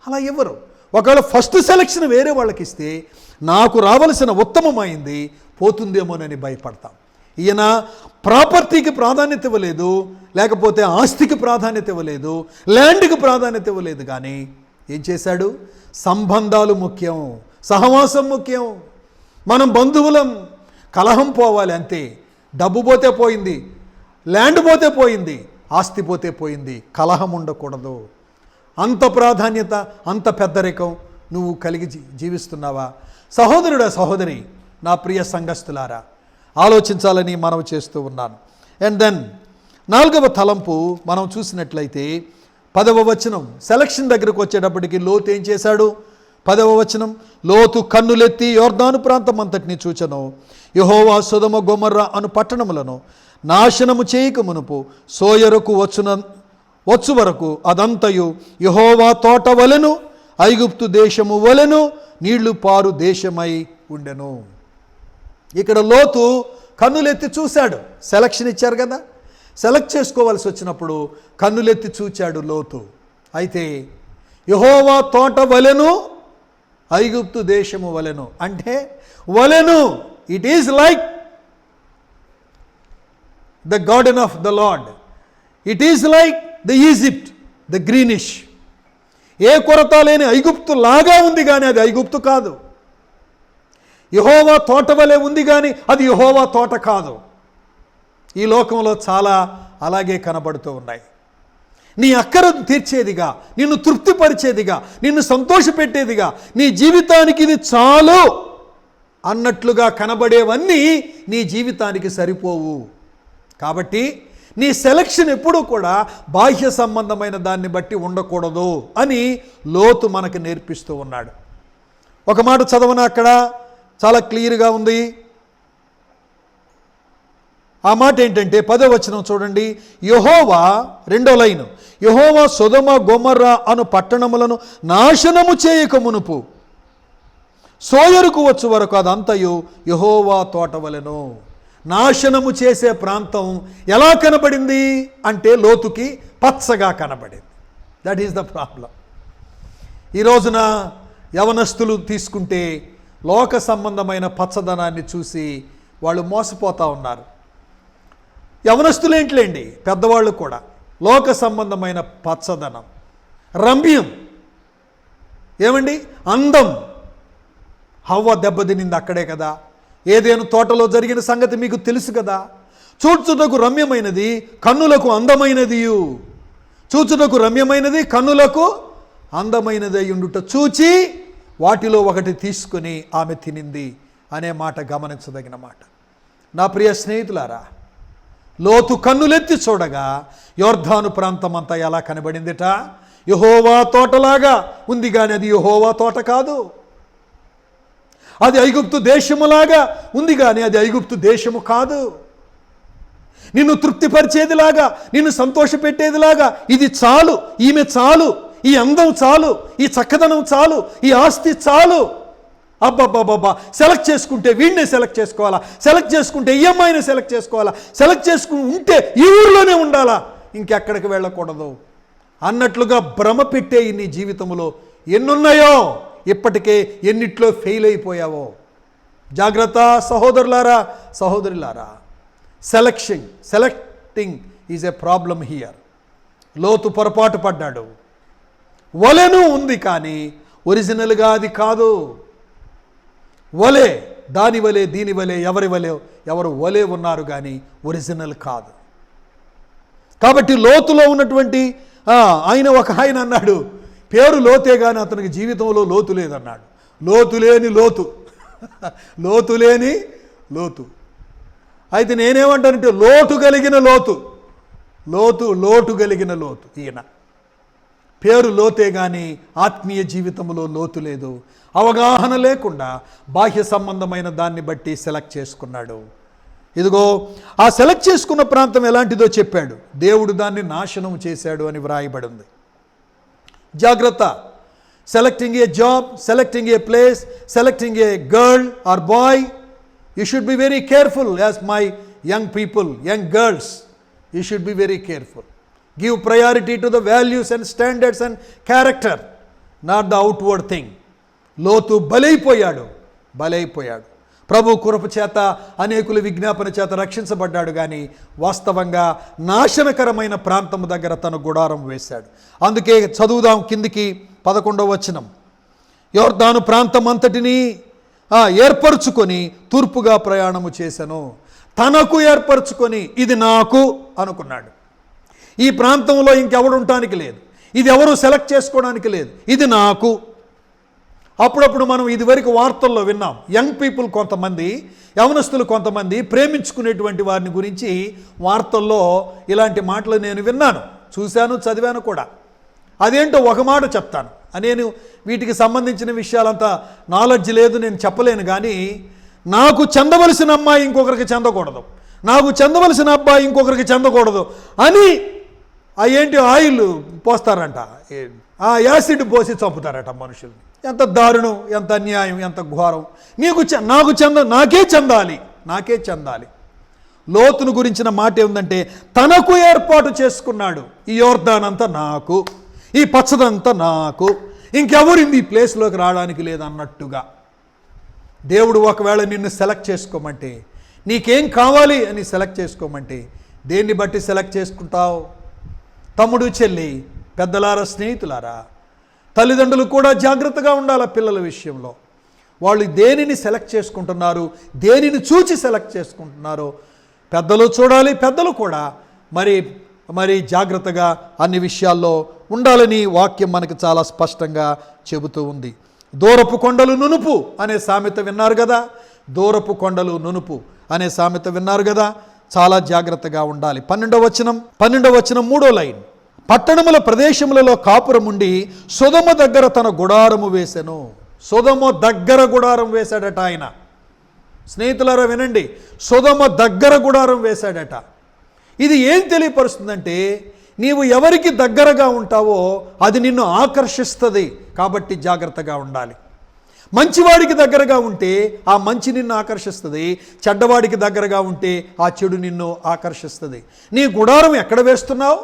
అలా ఇవ్వరు. ఒకవేళ ఫస్ట్ సెలక్షన్ వేరే వాళ్ళకి ఇస్తే నాకు రావలసిన ఉత్తమమైంది పోతుందేమోనని భయపడతాం. ఈయన ప్రాపర్టీకి ప్రాధాన్యత ఇవ్వలేదు, లేకపోతే ఆస్తికి ప్రాధాన్యత ఇవ్వలేదు, ల్యాండ్కి ప్రాధాన్యత ఇవ్వలేదు. కానీ ఏం చేశాడు? సంబంధాలు ముఖ్యం, సహవాసం ముఖ్యం. మనం బంధువులం, కలహం పోవాలి అంతే. డబ్బు పోతే పోయింది, ల్యాండ్ పోతే పోయింది, ఆస్తి పోతే పోయింది, కలహం ఉండకూడదు. అంత ప్రాధాన్యత, అంత పెద్దరికం నువ్వు కలిగి జీవిస్తున్నావా? సహోదరుడా, సహోదరి, నా ప్రియ సంఘస్థులారా, ఆలోచించాలని మనవి చేస్తూ ఉన్నాను. అండ్ దెన్ 4వ తలంపు మనం చూసినట్లయితే 10వ వచనం, సెలక్షన్ దగ్గరకు వచ్చేటప్పటికి లోతు ఏం చేశాడు? 10వ వచనం, లోతు కన్నులెత్తి యొర్దాను ప్రాంతం అంతటిని చూచెను. యెహోవా సొదొమ గొమొర్రా అను పట్టణములను నాశనము చేయక మునుపు సోయరుకు వచ్చు వరకు అదంతయు యెహోవా తోట వలెను ఐగుప్తు దేశము వలెను నీళ్లు పారు దేశమై ఉండెను. ఇక్కడ లోతు కన్నులెత్తి చూశాడు. సెలక్షన్ ఇచ్చారు కదా, సెలెక్ట్ చేసుకోవాల్సి వచ్చినప్పుడు కన్నులెత్తి చూచాడు లోతు. అయితే యెహోవా తోట వలెను ఐగుప్తు దేశము వలెను అంటే వలెను, it is like the garden of the Lord, it is like the Egypt, the greenish. ఏ కొరత లేని ఐగుప్తు లాగా ఉంది కానీ అది ఐగుప్తు కాదు. యెహోవా తోట వలె ఉంది కానీ అది యెహోవా తోట కాదు. ఈ లోకంలో చాలా అలాగే కనబడుతూ ఉన్నాయి. నీ అక్కరను తీర్చేదిగా, నిన్ను తృప్తిపరిచేదిగా, నిన్ను సంతోషపెట్టేదిగా, నీ జీవితానికి ఇది చాలు అన్నట్లుగా కనబడేవన్నీ నీ జీవితానికి సరిపోవు. కాబట్టి నీ సెలక్షన్ ఎప్పుడూ కూడా బాహ్య సంబంధమైన దాన్ని బట్టి ఉండకూడదు అని లోతు మనకు నేర్పిస్తూ ఉన్నాడు. ఒక మాట చదవన, అక్కడ చాలా క్లియర్గా ఉంది. ఆ మాట ఏంటంటే 10వ వచనం చూడండి. యెహోవా, 2వ లైను, యెహోవా సొదొమ గొమొర్రా అను పట్టణములను నాశనము చేయక మునుపు సోయరుకు వచ్చు వరకు అదంతయు యెహోవా తోట వలెను. నాశనము చేసే ప్రాంతం ఎలా కనబడింది అంటే లోతుకి పచ్చగా కనబడింది. That is the problem. ఈ రోజున యవనస్తులు తీసుకుంటే లోక సంబంధమైన పచ్చదనాన్ని చూసి వాళ్ళు మోసపోతూ ఉన్నారు. యవనస్తులేంట్లేండి, పెద్దవాళ్ళు కూడా లోక సంబంధమైన పచ్చదనం, రమ్యం, ఏమండి అందం. హవ్వ దెబ్బతినింది అక్కడే కదా. ఏదేను తోటలో జరిగిన సంగతి మీకు తెలుసు కదా. చూచుటకు రమ్యమైనది, కన్నులకు అందమైనది. చూచుటకు రమ్యమైనది, కన్నులకు అందమైనది ఉండుట చూచి వాటిలో ఒకటి తీసుకుని ఆమె తినింది అనే మాట గమనించదగిన మాట. నా ప్రియ స్నేహితులారా, లోతు కన్నులెత్తి చూడగా యొర్దాను ప్రాంతం అంతా ఎలా కనబడిందిట? యెహోవా తోటలాగా ఉంది కానీ అది యెహోవా తోట కాదు. అది ఐగుప్తు దేశములాగా ఉంది కానీ అది ఐగుప్తు దేశము కాదు. నిన్ను తృప్తిపరిచేదిలాగా, నిన్ను సంతోషపెట్టేదిలాగా ఇది చాలు, ఈమె చాలు, ఈ అందం చాలు, ఈ చక్కదనం చాలు, ఈ ఆస్తి చాలు. అబ్బబ్బబ్బబ్బా, సెలెక్ట్ చేసుకుంటే వీడినే సెలెక్ట్ చేసుకోవాలా, సెలెక్ట్ చేసుకుంటే ఈ అమ్మాయిని సెలెక్ట్ చేసుకోవాలా, సెలెక్ట్ చేసుకుని ఉంటే ఈ ఊరిలోనే ఉండాలా, ఇంకెక్కడికి వెళ్ళకూడదు అన్నట్లుగా భ్రమ పెట్టే నీ జీవితంలో ఎన్నున్నాయో, ఇప్పటికే ఎన్నిట్లో ఫెయిల్ అయిపోయావో. జాగ్రత్త సహోదరులారా, సహోదరులారా. Selecting is a problem here. లోతు పొరపాటు పడ్డాడు. వలెను ఉంది కానీ ఒరిజినల్గా అది కాదు. వలే, దాని వలే, దీని వలే, ఎవరు వలే ఉన్నారు కానీ ఒరిజినల్ కాదు. కాబట్టి లోతులో ఉన్నటువంటి ఒక ఆయన అన్నాడు, పేరు లోతే కానీ అతనికి జీవితంలో లోతు లేదన్నాడు. లోతులేని లోతు, లోతులేని లోతు. అయితే నేనేమంటానంటే లోటు కలిగిన లోతు, లోటు కలిగిన లోతు. ఈయన పేరు లోతే కానీ ఆత్మీయ జీవితంలో లోతు లేదు. అవగాహన లేకుండా బాహ్య సంబంధమైన దాన్ని బట్టి సెలెక్ట్ చేసుకున్నాడు. ఇదిగో ఆ సెలెక్ట్ చేసుకున్న ప్రాంతం ఎలాంటిదో చెప్పాడు. దేవుడు దాన్ని నాశనం చేశాడు అని వ్రాయబడి ఉంది. జాగ్రత్త. Selecting a job, selecting a place, selecting a girl or boy, you should be very careful. As my young people, young girls, you should be very careful. Give priority to the values and standards and character, not the outward thing. లోతు బలైపోయాడు. ప్రభు కృప చేత అనేకుల విజ్ఞాపన చేత రక్షించబడ్డాడు కానీ వాస్తవంగా నాశనకరమైన ప్రాంతం దగ్గర తన గుడారం వేశాడు. అందుకే చదువుదాం కిందికి 11వ వచనం. యొర్దాను ప్రాంతం అంతటిని ఏర్పరచుకొని తూర్పుగా ప్రయాణము చేశాను. తనకు ఏర్పరచుకొని ఇది నాకు అనుకున్నాడు. ఈ ప్రాంతంలో ఇంకెవడు ఉండటానికి లేదు, ఇది ఎవరు సెలెక్ట్ చేసుకోవడానికి లేదు, ఇది నాకు. అప్పుడప్పుడు మనం ఇదివరకు వార్తల్లో విన్నాం, యంగ్ పీపుల్ కొంతమంది, యవనస్తులు కొంతమంది ప్రేమించుకునేటువంటి వారిని గురించి వార్తల్లో ఇలాంటి మాటలు నేను విన్నాను, చూశాను, చదివాను కూడా. అదేంటో ఒక మాట చెప్తాను. నేను వీటికి సంబంధించిన విషయాలంతా నాలెడ్జ్ లేదు, నేను చెప్పలేను. కానీ నాకు చెందవలసిన అమ్మాయి ఇంకొకరికి చెందకూడదు, నాకు చెందవలసిన అబ్బాయి ఇంకొకరికి చెందకూడదు అని ఏంటి ఆయిల్ పోస్తారంట, ఆ యాసిడ్ పోసి చంపుతారట మనుషుల్ని. ఎంత దారుణం, ఎంత అన్యాయం, ఎంత ఘోరం. నాకే చెందాలి. లోతును గురించిన మాట ఏముందంటే, తనకు ఏర్పాటు చేసుకున్నాడు, ఈ యోర్దాన్ అంతా నాకు, ఈ పచ్చదంతా నాకు, ఇంకెవరు ఈ ప్లేస్లోకి రావడానికి లేదన్నట్టుగా. దేవుడు ఒకవేళ నిన్ను సెలెక్ట్ చేసుకోమంటే, నీకేం కావాలి అని సెలెక్ట్ చేసుకోమంటే, దేన్ని బట్టి సెలెక్ట్ చేసుకుంటావు? తమ్ముడు, చెల్లి, పెద్దలారా, స్నేహితులారా, తల్లిదండ్రులు కూడా జాగ్రత్తగా ఉండాలి పిల్లల విషయంలో. వాళ్ళు దేనిని సెలెక్ట్ చేసుకుంటున్నారు, దేనిని చూచి సెలెక్ట్ చేసుకుంటున్నారో పెద్దలు చూడాలి. పెద్దలు కూడా మరి జాగ్రత్తగా అన్ని విషయాల్లో ఉండాలని వాక్యం మనకు చాలా స్పష్టంగా చెబుతూ ఉంది. దూరపు కొండలు నునుపు అనే సామెత విన్నారు కదా, దూరపు కొండలు నునుపు అనే సామెత విన్నారు కదా. చాలా జాగ్రత్తగా ఉండాలి. 12వ వచనం 3వ లైన్, పట్టణముల ప్రదేశములలో కాపురం ఉండి సొదొమ దగ్గర తన గుడారము వేసెను. సొదొమ దగ్గర గుడారం వేశాడట ఆయన. స్నేహితులారా వినండి, సొదొమ దగ్గర గుడారం వేశాడట. ఇది ఏం తెలియపరుస్తుందంటే, నీవు ఎవరికి దగ్గరగా ఉంటావో అది నిన్ను ఆకర్షిస్తుంది. కాబట్టి జాగ్రత్తగా ఉండాలి. మంచివాడికి దగ్గరగా ఉంటే ఆ మంచి నిన్ను ఆకర్షిస్తుంది, చెడ్డవాడికి దగ్గరగా ఉంటే ఆ చెడు నిన్ను ఆకర్షిస్తుంది. నీ గుడారం ఎక్కడ వేస్తున్నావు?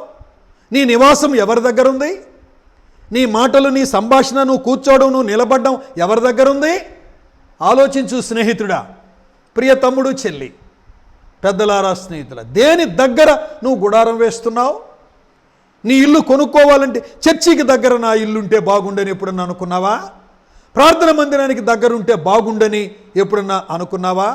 నీ నివాసం ఎవరి దగ్గర ఉంది? నీ మాటలు, నీ సంభాషణ, నువ్వు కూర్చోవడం, నువ్వు నిలబడడం ఎవరి దగ్గర ఉంది? ఆలోచించు స్నేహితుడా, ప్రియ తమ్ముడు, చెల్లి, పెద్దలారా, స్నేహితుల, దేని దగ్గర నువ్వు గుడారం వేస్తున్నావు? నీ ఇల్లు కొనుక్కోవాలంటే చర్చికి దగ్గర నా ఇల్లు ఉంటే బాగుండని ఎప్పుడన్నా అనుకున్నావా? ప్రార్థన మందిరానికి దగ్గర ఉంటే బాగుండని ఎప్పుడన్నా అనుకున్నావా?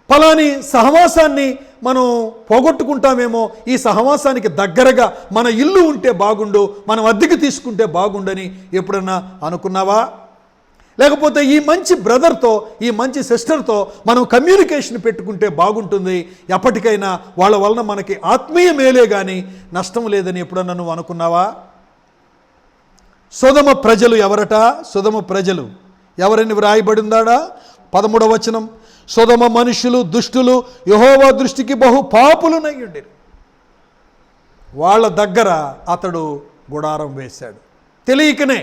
ఫలాని సహవాసాన్ని మనం పోగొట్టుకుంటామేమో, ఈ సహవాసానికి దగ్గరగా మన ఇల్లు ఉంటే బాగుండు, మనం అద్దెకి తీసుకుంటే బాగుండని ఎప్పుడన్నా అనుకున్నావా? లేకపోతే ఈ మంచి బ్రదర్తో, ఈ మంచి సిస్టర్తో మనం కమ్యూనికేషన్ పెట్టుకుంటే బాగుంటుంది, ఎప్పటికైనా వాళ్ళ వలన మనకి ఆత్మీయ మేలే కానీ నష్టం లేదని ఎప్పుడన్నా నువ్వు అనుకున్నావా? సొదొమ ప్రజలు ఎవరట? సొదొమ ప్రజలు ఎవరని వ్రాయబడిందాడా? 13వ వచనం, సొదొమ మనుషులు దుష్టులు, యెహోవా దృష్టికి బహు పాపులునయ్యుండిరి. వాళ్ళ దగ్గర అతడు గుడారం వేశాడు. తెలియకనే,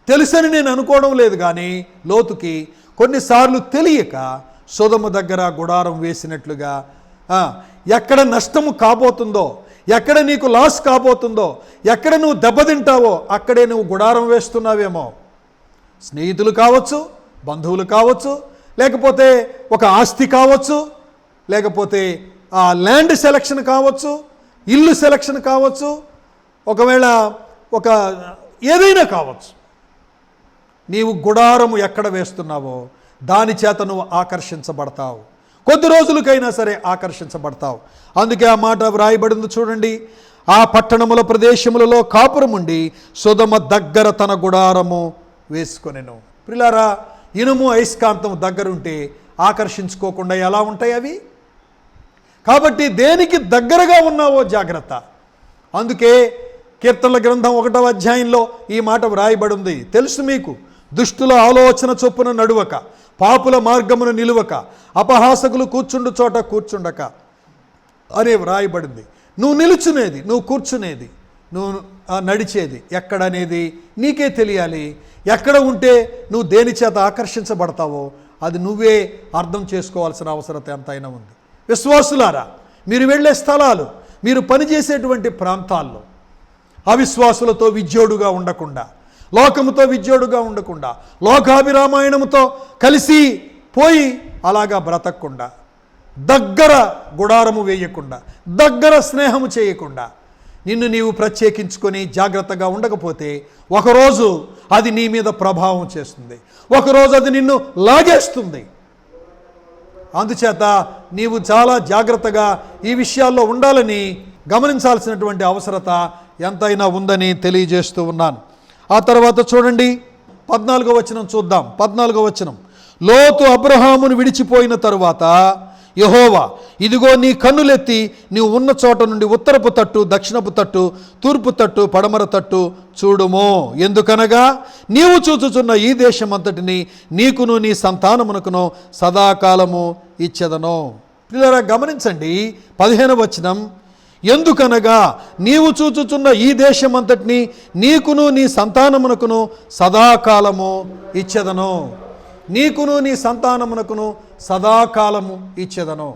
తెలుసని నేను అనుకోవడం లేదు, కానీ లోతుకి కొన్నిసార్లు తెలియక సొదొమ దగ్గర గుడారం వేసినట్లుగా, ఎక్కడ నష్టము కాబోతుందో, ఎక్కడ నీకు లాస్ కాబోతుందో, ఎక్కడ నువ్వు దెబ్బతింటావో అక్కడే నువ్వు గుడారం వేస్తున్నావేమో. స్నేహితులు కావచ్చు, బంధువులు కావచ్చు, లేకపోతే ఒక ఆస్తి కావచ్చు, లేకపోతే ఆ ల్యాండ్ సెలక్షన్ కావచ్చు, ఇల్లు సెలక్షన్ కావచ్చు, ఒకవేళ ఒక ఏదైనా కావచ్చు. నీవు గుడారము ఎక్కడ వేస్తున్నావో దాని చేత నువ్వు ఆకర్షించబడతావు. కొద్ది రోజులకైనా సరే ఆకర్షించబడతావు. అందుకే ఆ మాట వ్రాయబడింది చూడండి, ఆ పట్టణముల ప్రదేశములలో కాపురముండి సొదొమ దగ్గర తన గుడారము వేసుకొనెను. ప్రియులారా, ఇనుము అయస్కాంతం దగ్గరుంటే ఆకర్షించుకోకుండా ఎలా ఉంటాయి అవి? కాబట్టి దేనికి దగ్గరగా ఉన్నావో జాగ్రత్త. అందుకే కీర్తనల గ్రంథం 1వ అధ్యాయంలో ఈ మాట వ్రాయబడింది. తెలుసు మీకు, దుష్టుల ఆలోచన చొప్పున నడువక, పాపుల మార్గమును నిలువక, అపహాసకులు కూర్చుండు చోట కూర్చుండక అనే వ్రాయబడింది. నువ్వు నిలుచునేది, నువ్వు కూర్చునేది, నువ్వు నడిచేది ఎక్కడనేది నీకే తెలియాలి. ఎక్కడ ఉంటే నువ్వు దేని చేత ఆకర్షించబడతావో అది నువ్వే అర్థం చేసుకోవాల్సిన అవసరత ఎంతైనా ఉంది. విశ్వాసులారా, మీరు వెళ్ళే స్థలాలు, మీరు పనిచేసేటువంటి ప్రాంతాల్లో అవిశ్వాసులతో విజ్జోడుగా ఉండకుండా, లోకముతో విజ్జోడుగా ఉండకుండా, లోకాభిరామాయణముతో కలిసి పోయి అలాగా బ్రతకకుండా, దగ్గర గుడారము వేయకుండా, దగ్గర స్నేహము చేయకుండా, నిన్ను నీవు ప్రత్యేకించుకొని జాగ్రత్తగా ఉండకపోతే ఒకరోజు అది నీ మీద ప్రభావం చేస్తుంది, ఒకరోజు అది నిన్ను లాగేస్తుంది. అందుచేత నీవు చాలా జాగ్రత్తగా ఈ విషయాల్లో ఉండాలని గమనించాల్సినటువంటి అవసరత ఎంతైనా ఉందని తెలియజేస్తూ ఉన్నాను. ఆ తర్వాత చూడండి 14వ వచనం చూద్దాం. 14వ వచనం, లోతు అబ్రహామును విడిచిపోయిన తరువాత యెహోవా, ఇదిగో నీ కన్నులెత్తి నీవు ఉన్న చోట నుండి ఉత్తరపు తట్టు, దక్షిణపు తట్టు, తూర్పు తట్టు, పడమర తట్టు చూడుము. ఎందుకనగా నీవు చూచుచున్న ఈ దేశమంతటిని నీకును నీ సంతానమునకును సదాకాలము ఇచ్చెదను. పిల్లరా గమనించండి 15వ వచనం, ఎందుకనగా నీవు చూచుచున్న ఈ దేశమంతటిని నీకును నీ సంతానమునకును సదాకాలము ఇచ్చెదను. నీకును నీ సంతానమునకును సదాకాలము ఇచ్చెదను.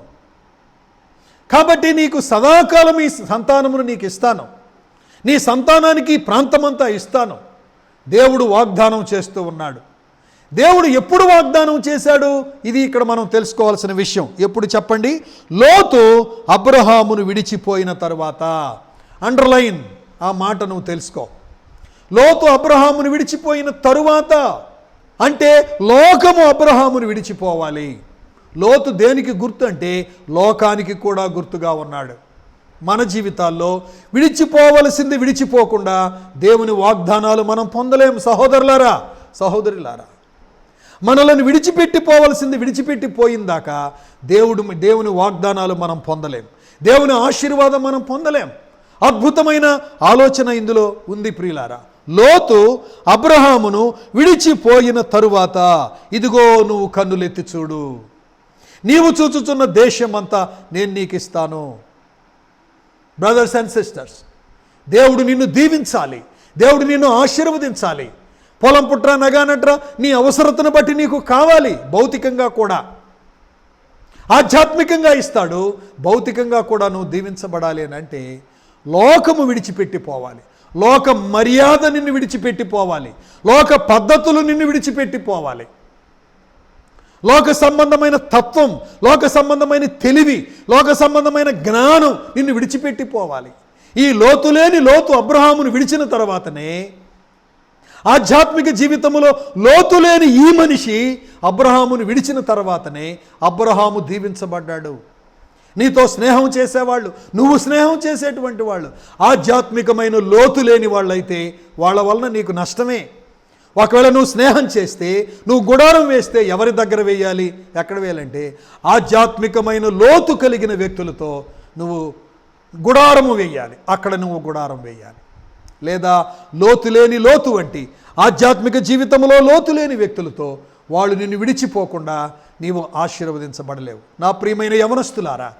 కాబట్టి నీకు సదాకాలం ఈ సంతానమును నీకు ఇస్తాను, నీ సంతానానికి ప్రాంతమంతా ఇస్తాను. దేవుడు వాగ్దానం చేస్తూ ఉన్నాడు. దేవుడు ఎప్పుడు వాగ్దానం చేశాడు? ఇది ఇక్కడ మనం తెలుసుకోవాల్సిన విషయం. ఎప్పుడు చెప్పండి? లోతు అబ్రహామును విడిచిపోయిన తర్వాత. అండర్లైన్ ఆ మాట నువ్వు తెలుసుకో. లోతు అబ్రహామును విడిచిపోయిన తరువాత అంటే లోకము అబ్రహామును విడిచిపోవాలి. లోతు దేనికి గుర్తు అంటే లోకానికి కూడా గుర్తుగా ఉన్నాడు. మన జీవితాల్లో విడిచిపోవలసింది విడిచిపోకుండా దేవుని వాగ్దానాలు మనం పొందలేం. సహోదరులారా, సహోదరులారా, మనలను విడిచిపెట్టిపోవలసింది విడిచిపెట్టిపోయిందాక దేవుని వాగ్దానాలు మనం పొందలేం. దేవుని ఆశీర్వాదం మనం పొందలేం. అద్భుతమైన ఆలోచన ఇందులో ఉంది ప్రియులారా. లోతు అబ్రహామును విడిచిపోయిన తరువాత ఇదిగో నువ్వు కన్నులెత్తి చూడు, నీవు చూచుచున్న దేశమంతా నేను నీకు ఇస్తాను. బ్రదర్స్ అండ్ సిస్టర్స్, దేవుడు నిన్ను దీవించాలి, దేవుడు నిన్ను ఆశీర్వదించాలి. పొలం పుట్రా నగానట్రా నీ అవసరతను బట్టి నీకు కావాలి. భౌతికంగా కూడా, ఆధ్యాత్మికంగా ఇస్తాడు, భౌతికంగా కూడా నువ్వు దీవించబడాలి అని అంటే లోకము విడిచిపెట్టిపోవాలి, లోక మర్యాద నిన్ను విడిచిపెట్టిపోవాలి, లోక పద్ధతులు నిన్ను విడిచిపెట్టిపోవాలి, లోక సంబంధమైన తత్వం, లోక సంబంధమైన తెలివి, లోక సంబంధమైన జ్ఞానం నిన్ను విడిచిపెట్టిపోవాలి. ఈ లోతులేని లోతు అబ్రహామును విడిచిన తర్వాతనే, ఆధ్యాత్మిక జీవితంలో లోతులేని ఈ మనిషి అబ్రహామును విడిచిన తర్వాతనే అబ్రహాము దీవించబడ్డాడు. నీతో స్నేహం చేసేవాళ్ళు, నువ్వు స్నేహం చేసేటువంటి వాళ్ళు ఆధ్యాత్మికమైన లోతు లేని వాళ్ళైతే వాళ్ళ వలన నీకు నష్టమే. ఒకవేళ నువ్వు స్నేహం చేస్తే, నువ్వు గుడారం వేస్తే ఎవరి దగ్గర వేయాలి, ఎక్కడ వేయాలంటే ఆధ్యాత్మికమైన లోతు కలిగిన వ్యక్తులతో నువ్వు గుడారము వేయాలి, అక్కడ నువ్వు గుడారం వేయాలి. లేదా లోతు లేని లోతు వంటి ఆధ్యాత్మిక జీవితంలో లోతు లేని వ్యక్తులతో వాళ్ళు నిన్ను విడిచిపోకుండా నీవు ఆశీర్వదించబడలేవు. నా ప్రియమైన యవనస్తులారా,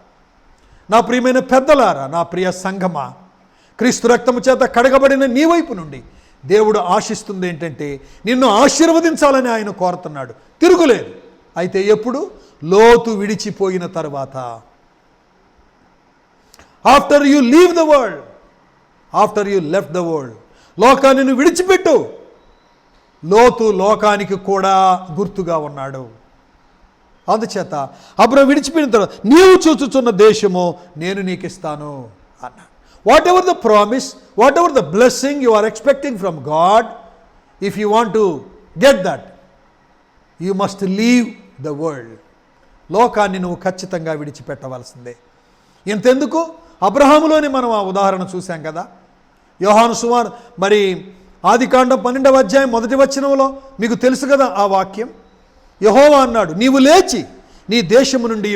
నా ప్రియమైన పెద్దలారా, నా ప్రియ సంఘమా, క్రీస్తు రక్తము చేత కడగబడిన నీ వైపు నుండి దేవుడు ఆశిస్తుంది ఏంటంటే నిన్ను ఆశీర్వదించాలని ఆయన కోరుతున్నాడు. తిరుగులేదు. అయితే ఎప్పుడు? లోతు విడిచిపోయిన తర్వాత. After you leave the world, after you left the world, లోకాన్ని నువ్వు విడిచిపెట్టు. లోతు లోకానికి కూడా గుర్తుగా ఉన్నాడు. అందుచేత అబ్రహాము విడిచిపోయిన తర్వాత నీవు చూచుచున్న దేశము నేను నీకు ఇస్తాను అన్న. Whatever the promise, whatever the blessing you are expecting from God, if you want to get that you must leave the world. లోకాన్ని నువ్వు ఖచ్చితంగా విడిచిపెట్టవలసిందే. ఇంతెందుకు, అబ్రహాములోని మనం ఆ ఉదాహరణ చూసాం కదా. యోహాను సువార్త మరి ఆదికాండం 12వ అధ్యాయం 1వ వచనంలో మీకు తెలుసు కదా ఆ వాక్యం. యెహోవా అన్నాడు, నీవు లేచి నీ దేశము నుండి,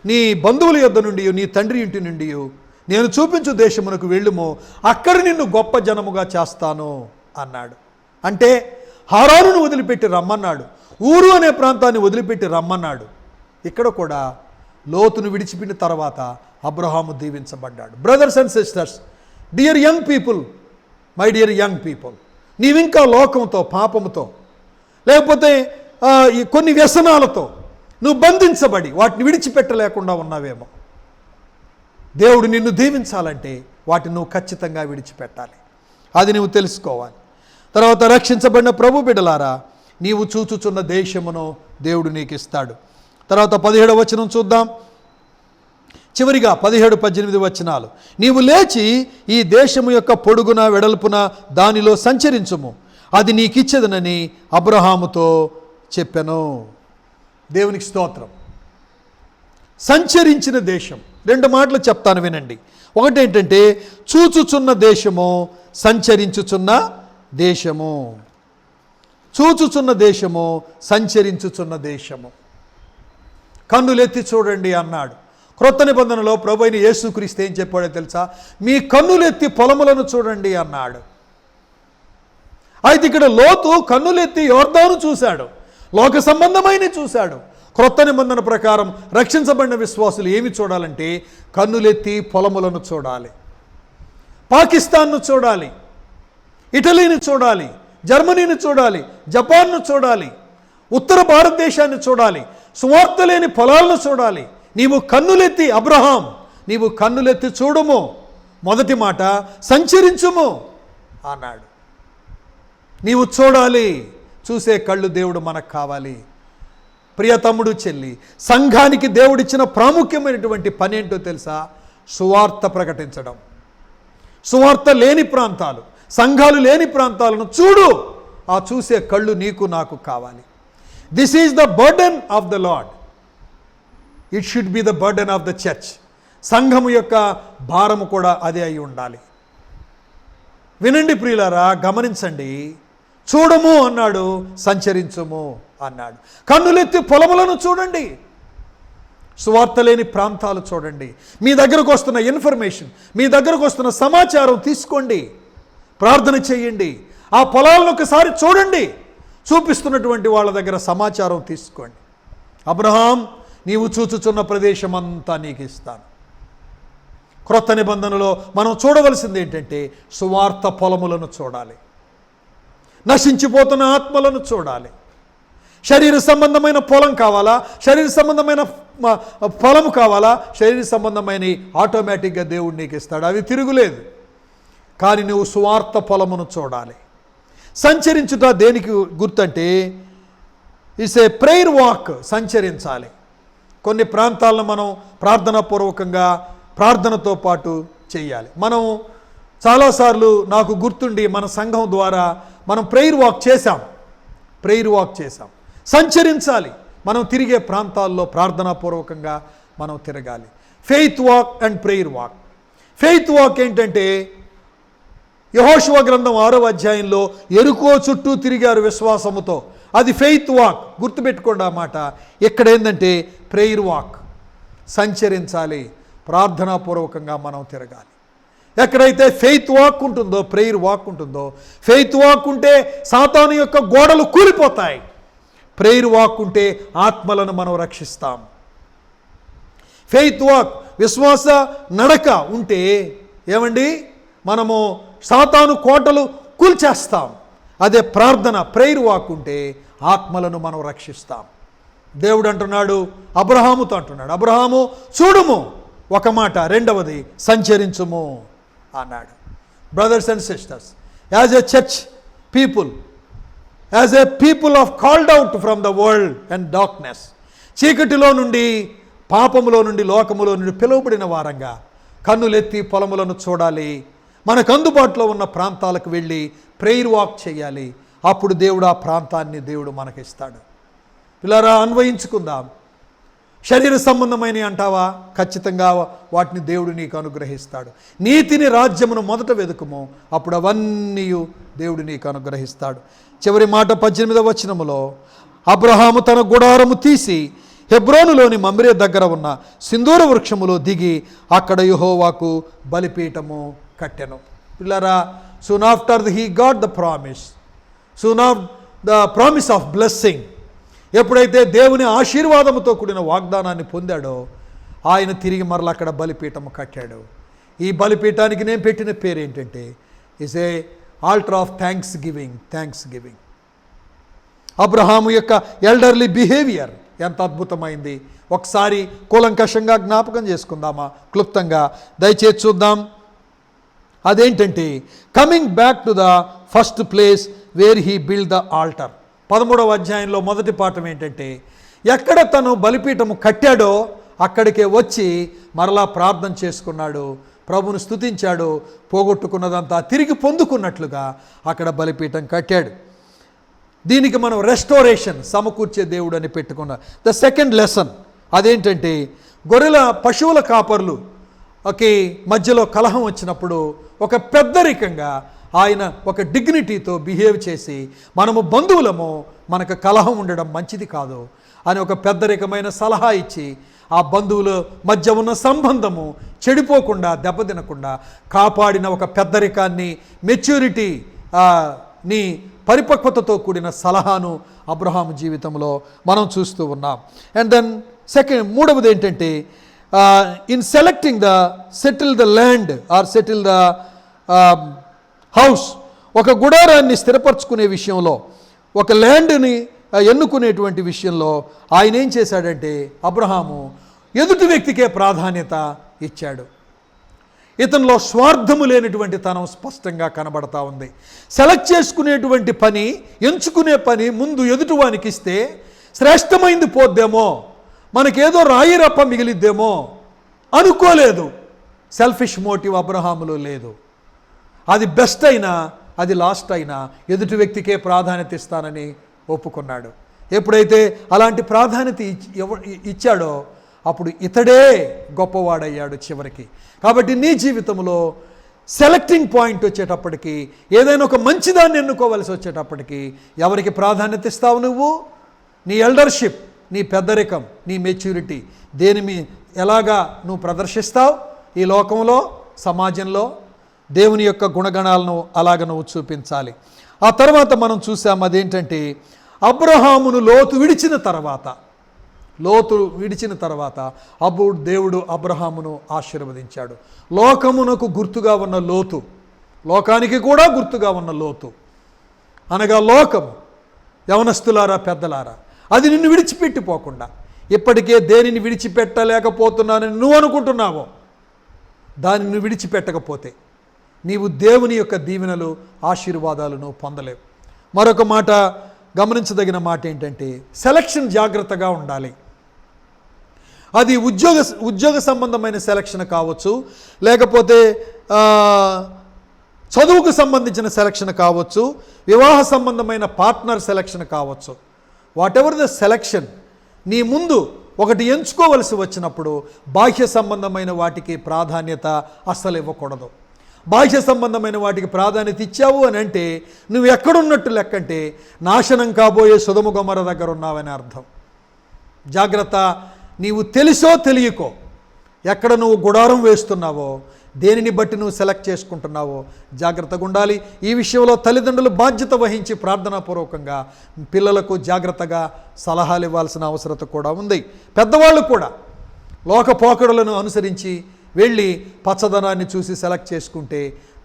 నీ బంధువుల యొద్ద నుండి, నీ తండ్రి ఇంటి నుండి నేను చూపించు దేశమునకు వెళ్ళుము, అక్కడ నిన్ను గొప్ప జనముగా చేస్తాను అన్నాడు. అంటే హారానును వదిలిపెట్టి రమ్మన్నాడు, ఊరు అనే ప్రాంతాన్ని వదిలిపెట్టి రమ్మన్నాడు. ఇక్కడ కూడా లోతును విడిచిపెట్టిన తర్వాత అబ్రహాము దీవించబడ్డాడు. Brothers and sisters, dear young people, my dear young people, నీవింకా లోకంతో, పాపముతో, లేకపోతే ఈ కొన్ని వ్యసనాలతో నువ్వు బంధించబడి వాటిని విడిచిపెట్టలేకుండా ఉన్నావేమో. దేవుడు నిన్ను దీవించాలంటే వాటిని నువ్వు ఖచ్చితంగా విడిచిపెట్టాలి. అది నువ్వు తెలుసుకోవాలి. తర్వాత రక్షించబడిన ప్రభు బిడ్డలారా, నీవు చూచుచున్న దేశమును దేవుడు నీకు ఇస్తాడు. తర్వాత 17వ వచనం చూద్దాం. చివరిగా 17-18 వచనాలు. నీవు లేచి ఈ దేశము యొక్క పొడుగున వెడల్పున దానిలో సంచరించుము, అది నీకిచ్చేదనని అబ్రహాముతో చెప్పెను. దేవునికి స్తోత్రం. సంచరించిన దేశం. 2 మాటలు చెప్తాను వినండి. ఒకటేంటంటే చూచుచున్న దేశము, సంచరించుచున్న దేశము. చూచుచున్న దేశము, సంచరించుచున్న దేశము. కన్నులెత్తి చూడండి అన్నాడు. క్రొత్త నిబంధనలో ప్రభువైన యేసుక్రీస్తు ఏం చెప్పాడో తెలుసా? మీ కన్నులెత్తి పొలములను చూడండి అన్నాడు. అయితే ఇక్కడ లోతు కన్నులెత్తి యోర్దాను చూశాడు, లోక సంబంధమైన చూశాడు. క్రొత్త నిబంధన ప్రకారం రక్షించబడిన విశ్వాసులు ఏమి చూడాలంటే కన్నులెత్తి పొలములను చూడాలి. పాకిస్తాన్ను చూడాలి, ఇటలీని చూడాలి, జర్మనీని చూడాలి, జపాన్ను చూడాలి, ఉత్తర భారతదేశాన్ని చూడాలి, సువార్త లేని పొలాలను చూడాలి. నీవు కన్నులెత్తి, అబ్రహాం నీవు కన్నులెత్తి చూడుము. మొదటి మాట సంచరించుము అన్నాడు. నీవు చూడాలి. చూసే కళ్ళు దేవుడు మనకు కావాలి. ప్రియ తమ్ముడు, చెల్లి, సంఘానికి దేవుడిచ్చిన ప్రాముఖ్యమైనటువంటి పని ఏంటో తెలుసా? సువార్త ప్రకటించడం. సువార్త లేని ప్రాంతాలు, సంఘాలు లేని ప్రాంతాలను చూడు. ఆ చూసే కళ్ళు నీకు నాకు కావాలి. This is the burden of the Lord. It should be the burden of the church. సంఘము యొక్క భారము కూడా అదే అయి ఉండాలి. వినండి ప్రియులారా, గమనించండి. చూడము అన్నాడు, సంచరించుము అన్నాడు. కన్నులెత్తి పొలములను చూడండి, సువార్త లేని ప్రాంతాలు చూడండి. మీ దగ్గరకు వస్తున్న ఇన్ఫర్మేషన్, మీ దగ్గరకు వస్తున్న సమాచారం తీసుకోండి, ప్రార్థన చేయండి. ఆ పొలాలను ఒకసారి చూడండి, చూపిస్తున్నటువంటి వాళ్ళ దగ్గర సమాచారం తీసుకోండి. అబ్రహాం, నీవు చూచుచున్న ప్రదేశం అంతా నీకు ఇస్తాను. క్రొత్త నిబంధనలో మనం చూడవలసింది ఏంటంటే సువార్త పొలములను చూడాలి, నశించిపోతున్న ఆత్మలను చూడాలి. శరీర సంబంధమైన పొలం కావాలా? శరీర సంబంధమైన పొలము కావాలా? శరీర సంబంధమైన ఆటోమేటిక్గా దేవుడు నీకు ఇస్తాడు, అవి తిరుగులేదు. కానీ నువ్వు సువార్త పొలమును చూడాలి. సంచరించుట దేనికి గుర్తంటే ఇట్స్ ఏ ప్రేయర్ వాక్. సంచరించాలి. కొన్ని ప్రాంతాలను మనం ప్రార్థనాపూర్వకంగా ప్రార్థనతో పాటు చేయాలి. మనం చాలాసార్లు నాకు గుర్తుండి మన సంఘం ద్వారా మనం ప్రేయర్ వాక్ చేశాం. సంచరించాలి. మనం తిరిగే ప్రాంతాల్లో ప్రార్థనాపూర్వకంగా మనం తిరగాలి. Faith walk and prayer walk. Faith walk ఏంటంటే యెహోషువ గ్రంథం 6వ అధ్యాయంలో ఎరుకో చుట్టూ తిరిగారు విశ్వాసముతో. అది ఫెయిత్ వాక్. గుర్తుపెట్టుకోండి ఆ మాట. ఇక్కడ ఏంటంటే ప్రేయర్ వాక్. సంచరించాలి, ప్రార్థనాపూర్వకంగా మనం తిరగాలి. ఎక్కడైతే ఫెయిత్ వాక్ ఉంటుందో, ప్రేయర్ వాక్ ఉంటుందో, ఫెయిత్ వాక్ ఉంటే సాతాను యొక్క గోడలు కూలిపోతాయి. ప్రేయర్ వాక్ ఉంటే ఆత్మలను మనం రక్షిస్తాం. ఫెయిత్ వాక్, విశ్వాస నడక ఉంటే ఏమండి, మనము సాతాను కోటలు కూల్చేస్తాం. అదే ప్రార్థన, ప్రేయర్ వాక్ ఉంటే ఆత్మలను మనం రక్షిస్తాం. దేవుడు అంటున్నాడు, అబ్రహాముతో అంటున్నాడు, అబ్రహాము చూడుము ఒక మాట, రెండవది సంచరించుము అన్నాడు. Brothers and sisters, as a church people, as a people of called out from the world and darkness, చీకటిలో నుండి, పాపములో నుండి, లోకములో నుండి పిలువబడిన వారంగా కన్నులెత్తి పొలములను చూడాలి. మనకు అందుబాటులో ఉన్న ప్రాంతాలకు వెళ్ళి ప్రేయర్ వాక్ చేయాలి. అప్పుడు దేవుడు ఆ ప్రాంతాన్ని దేవుడు మనకిస్తాడు. పిల్లరా, అన్వయించుకుందాం. శరీర సంబంధమైనవి అంటావా? ఖచ్చితంగా వాటిని దేవుడు నీకు అనుగ్రహిస్తాడు. నీతిని, రాజ్యమును మొదట వెతుకుము, అప్పుడు అవన్నీ దేవుడు నీకు అనుగ్రహిస్తాడు. చివరి మాట 18వ వచనములో, అబ్రహాము తన గుడారము తీసి హెబ్రోనులోని మమ్రే దగ్గర ఉన్న సింధూర వృక్షములో దిగి అక్కడ యెహోవాకు బలిపీఠము కట్టెను. పిల్లరా, soon after he got the promise, soon of the promise of blessing, ఎప్పుడైతే దేవుని ఆశీర్వాదముతో కూడిన వాగ్దానాన్ని పొందాడో ఆయన తిరిగి మరలా అక్కడ బలిపీఠము కట్టాడు. ఈ బలిపీఠానికి నేను పెట్టిన పేరు ఏంటంటే is a altar of thanks giving. Abraham యొక్క ఎల్డర్లీ బిహేవియర్ ఎంత అద్భుతమైంది. ఒకసారి కూలంకషంగా జ్ఞాపకం చేసుకుందామా? క్లుప్తంగా దయచేసి చూద్దాం. అదేంటంటే coming back to the first place where he build the altar. 13వ అధ్యాయంలో మొదటి పాఠం ఏంటంటే ఎక్కడ తను బలిపీఠము కట్టాడో అక్కడికే వచ్చి మరలా ప్రార్థన చేసుకున్నాడు, ప్రభువును స్తుతించాడు, పోగొట్టుకున్నదంతా తిరిగి పొందుకున్నట్లుగా అక్కడ బలిపీఠం కట్టాడు. దీనికి మనం రెస్టోరేషన్, సమకూర్చే దేవుడు అని పెట్టుకున్న ద సెకండ్ లెసన్ అదేంటంటే గొర్రెల పశువుల కాపర్లు మధ్యలో కలహం వచ్చినప్పుడు ఒక పెద్దరికంగా ఆయన ఒక డిగ్నిటీతో బిహేవ్ చేసి, మనము బంధువులము, మనకు కలహం ఉండడం మంచిది కాదు అని ఒక పెద్దరికమైన సలహా ఇచ్చి ఆ బంధువుల మధ్య ఉన్న సంబంధము చెడిపోకుండా దెబ్బతినకుండా కాపాడిన ఒక పెద్దరికాన్ని, మెచ్యూరిటీ నీ పరిపక్వతతో కూడిన సలహాను అబ్రహాము జీవితంలో మనం చూస్తూ ఉన్నాం. అండ్ దెన్ మూడవది ఏంటంటే in selecting settle the land or settle the house, ఒక గుడారాన్ని స్థిరపరచుకునే విషయంలో, ఒక ల్యాండ్ని ఎన్నుకునేటువంటి విషయంలో ఆయన ఏం చేశాడంటే అబ్రహాము ఎదుటి వ్యక్తికే ప్రాధాన్యత ఇచ్చాడు. ఇతనిలో స్వార్థము లేనటువంటి తనం స్పష్టంగా కనబడతా ఉంది. సెలెక్ట్ చేసుకునేటువంటి పని, ఎంచుకునే పని ముందు ఎదుటివానికి ఇస్తే శ్రేష్టమైంది పోద్దేమో, మనకేదో రాయి రప్ప మిగిలిద్దేమో అనుకోలేదు. సెల్ఫిష్ మోటివ్ అబ్రహాములో లేదు. అది బెస్ట్ అయినా, అది లాస్ట్ అయినా ఎదుటి వ్యక్తికే ప్రాధాన్యత ఇస్తానని ఒప్పుకున్నాడు. ఎప్పుడైతే అలాంటి ప్రాధాన్యత ఇచ్చాడో అప్పుడు ఇతడే గొప్పవాడయ్యాడు చివరికి. కాబట్టి నీ జీవితంలో సెలెక్టింగ్ పాయింట్ వచ్చేటప్పటికి, ఏదైనా ఒక మంచిదాన్ని ఎన్నుకోవలసి వచ్చేటప్పటికి ఎవరికి ప్రాధాన్యత ఇస్తావు నువ్వు? నీ ఎల్డర్షిప్, నీ పెద్దరికం, నీ మెచ్యూరిటీ దేని ఎలాగా నువ్వు ప్రదర్శిస్తావు ఈ లోకంలో, సమాజంలో దేవుని యొక్క గుణగణాలను అలాగ నువ్వు చూపించాలి. ఆ తర్వాత మనం చూసాం అదేంటంటే అబ్రహామును లోతు విడిచిన తర్వాత అప్పుడు దేవుడు అబ్రహామును ఆశీర్వదించాడు. లోకమునకు గుర్తుగా ఉన్న లోతు, లోకానికి కూడా గుర్తుగా ఉన్న లోతు అనగా లోకము, యవనస్తులారా పెద్దలారా, అది నిన్ను విడిచిపెట్టిపోకుండా, ఇప్పటికే దేనిని విడిచిపెట్టలేకపోతున్నానని నువ్వు అనుకుంటున్నావో దానిని నువ్వు విడిచిపెట్టకపోతే నీవు దేవుని యొక్క దీవెనలు, ఆశీర్వాదాలను పొందలేవు. మరొక మాట, గమనించదగిన మాట ఏంటంటే సెలక్షన్ జాగ్రత్తగా ఉండాలి. అది ఉద్యోగ సంబంధమైన సెలక్షన్ కావచ్చు, లేకపోతే చదువుకు సంబంధించిన సెలక్షన్ కావచ్చు, వివాహ సంబంధమైన పార్ట్నర్ సెలక్షన్ కావచ్చు. వాట్ ఎవర్ ద సెలక్షన్, నీ ముందు ఒకటి ఎంచుకోవలసి వచ్చినప్పుడు బాహ్య సంబంధమైన వాటికి ప్రాధాన్యత అస్సలు ఇవ్వకూడదు. బాహ్య సంబంధమైన వాటికి ప్రాధాన్యత ఇచ్చావు అని అంటే నువ్వు ఎక్కడున్నట్టు లెక్కంటే నాశనం కాబోయే సొదొమ గొమొర్రా దగ్గర ఉన్నావని అర్థం. జాగ్రత్త. నీవు తెలుసో తెలియకో ఎక్కడ నువ్వు గుడారం వేస్తున్నావో, దేనిని బట్టి నువ్వు సెలెక్ట్ చేసుకుంటున్నావో జాగ్రత్తగా ఉండాలి. ఈ విషయంలో తల్లిదండ్రులు బాధ్యత వహించి ప్రార్థనాపూర్వకంగా పిల్లలకు జాగ్రత్తగా సలహాలు ఇవ్వాల్సిన అవసరత కూడా ఉంది. పెద్దవాళ్ళు కూడా లోక పోకడలను అనుసరించి వెళ్ళి పచ్చదనాన్ని చూసి సెలెక్ట్ చేసుకుంటే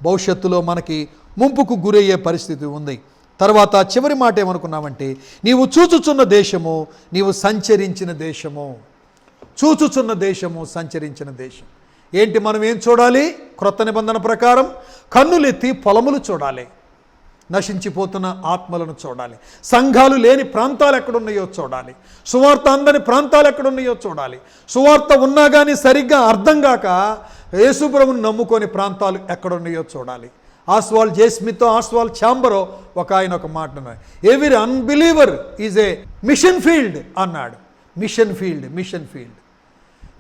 భవిష్యత్తులో మనకి ముంపుకు గురయ్యే పరిస్థితి ఉంది. తర్వాత చివరి మాట ఏమనుకున్నామంటే నీవు చూచుచున్న దేశము, నీవు సంచరించిన దేశము. చూచుచున్న దేశము, సంచరించిన దేశం ఏంటి? మనం ఏం చూడాలి? క్రొత్త నిబంధన ప్రకారం కన్నులెత్తి పొలములు చూడాలి, నశించిపోతున్న ఆత్మలను చూడాలి, సంఘాలు లేని ప్రాంతాలు ఎక్కడున్నాయో చూడాలి, సువార్త అందని ప్రాంతాలు ఎక్కడున్నాయో చూడాలి, సువార్త ఉన్నా కానీ సరిగ్గా అర్థం కాక యేసుప్రభుని నమ్ముకొని ప్రాంతాలు ఎక్కడున్నాయో చూడాలి. ఆస్వాల్ జేస్మితో ఆస్వాల్ ఛాంబరో ఆయన ఒక మాట అన్నాడు, every unbeliever is a mission field అన్నాడు. Mission field.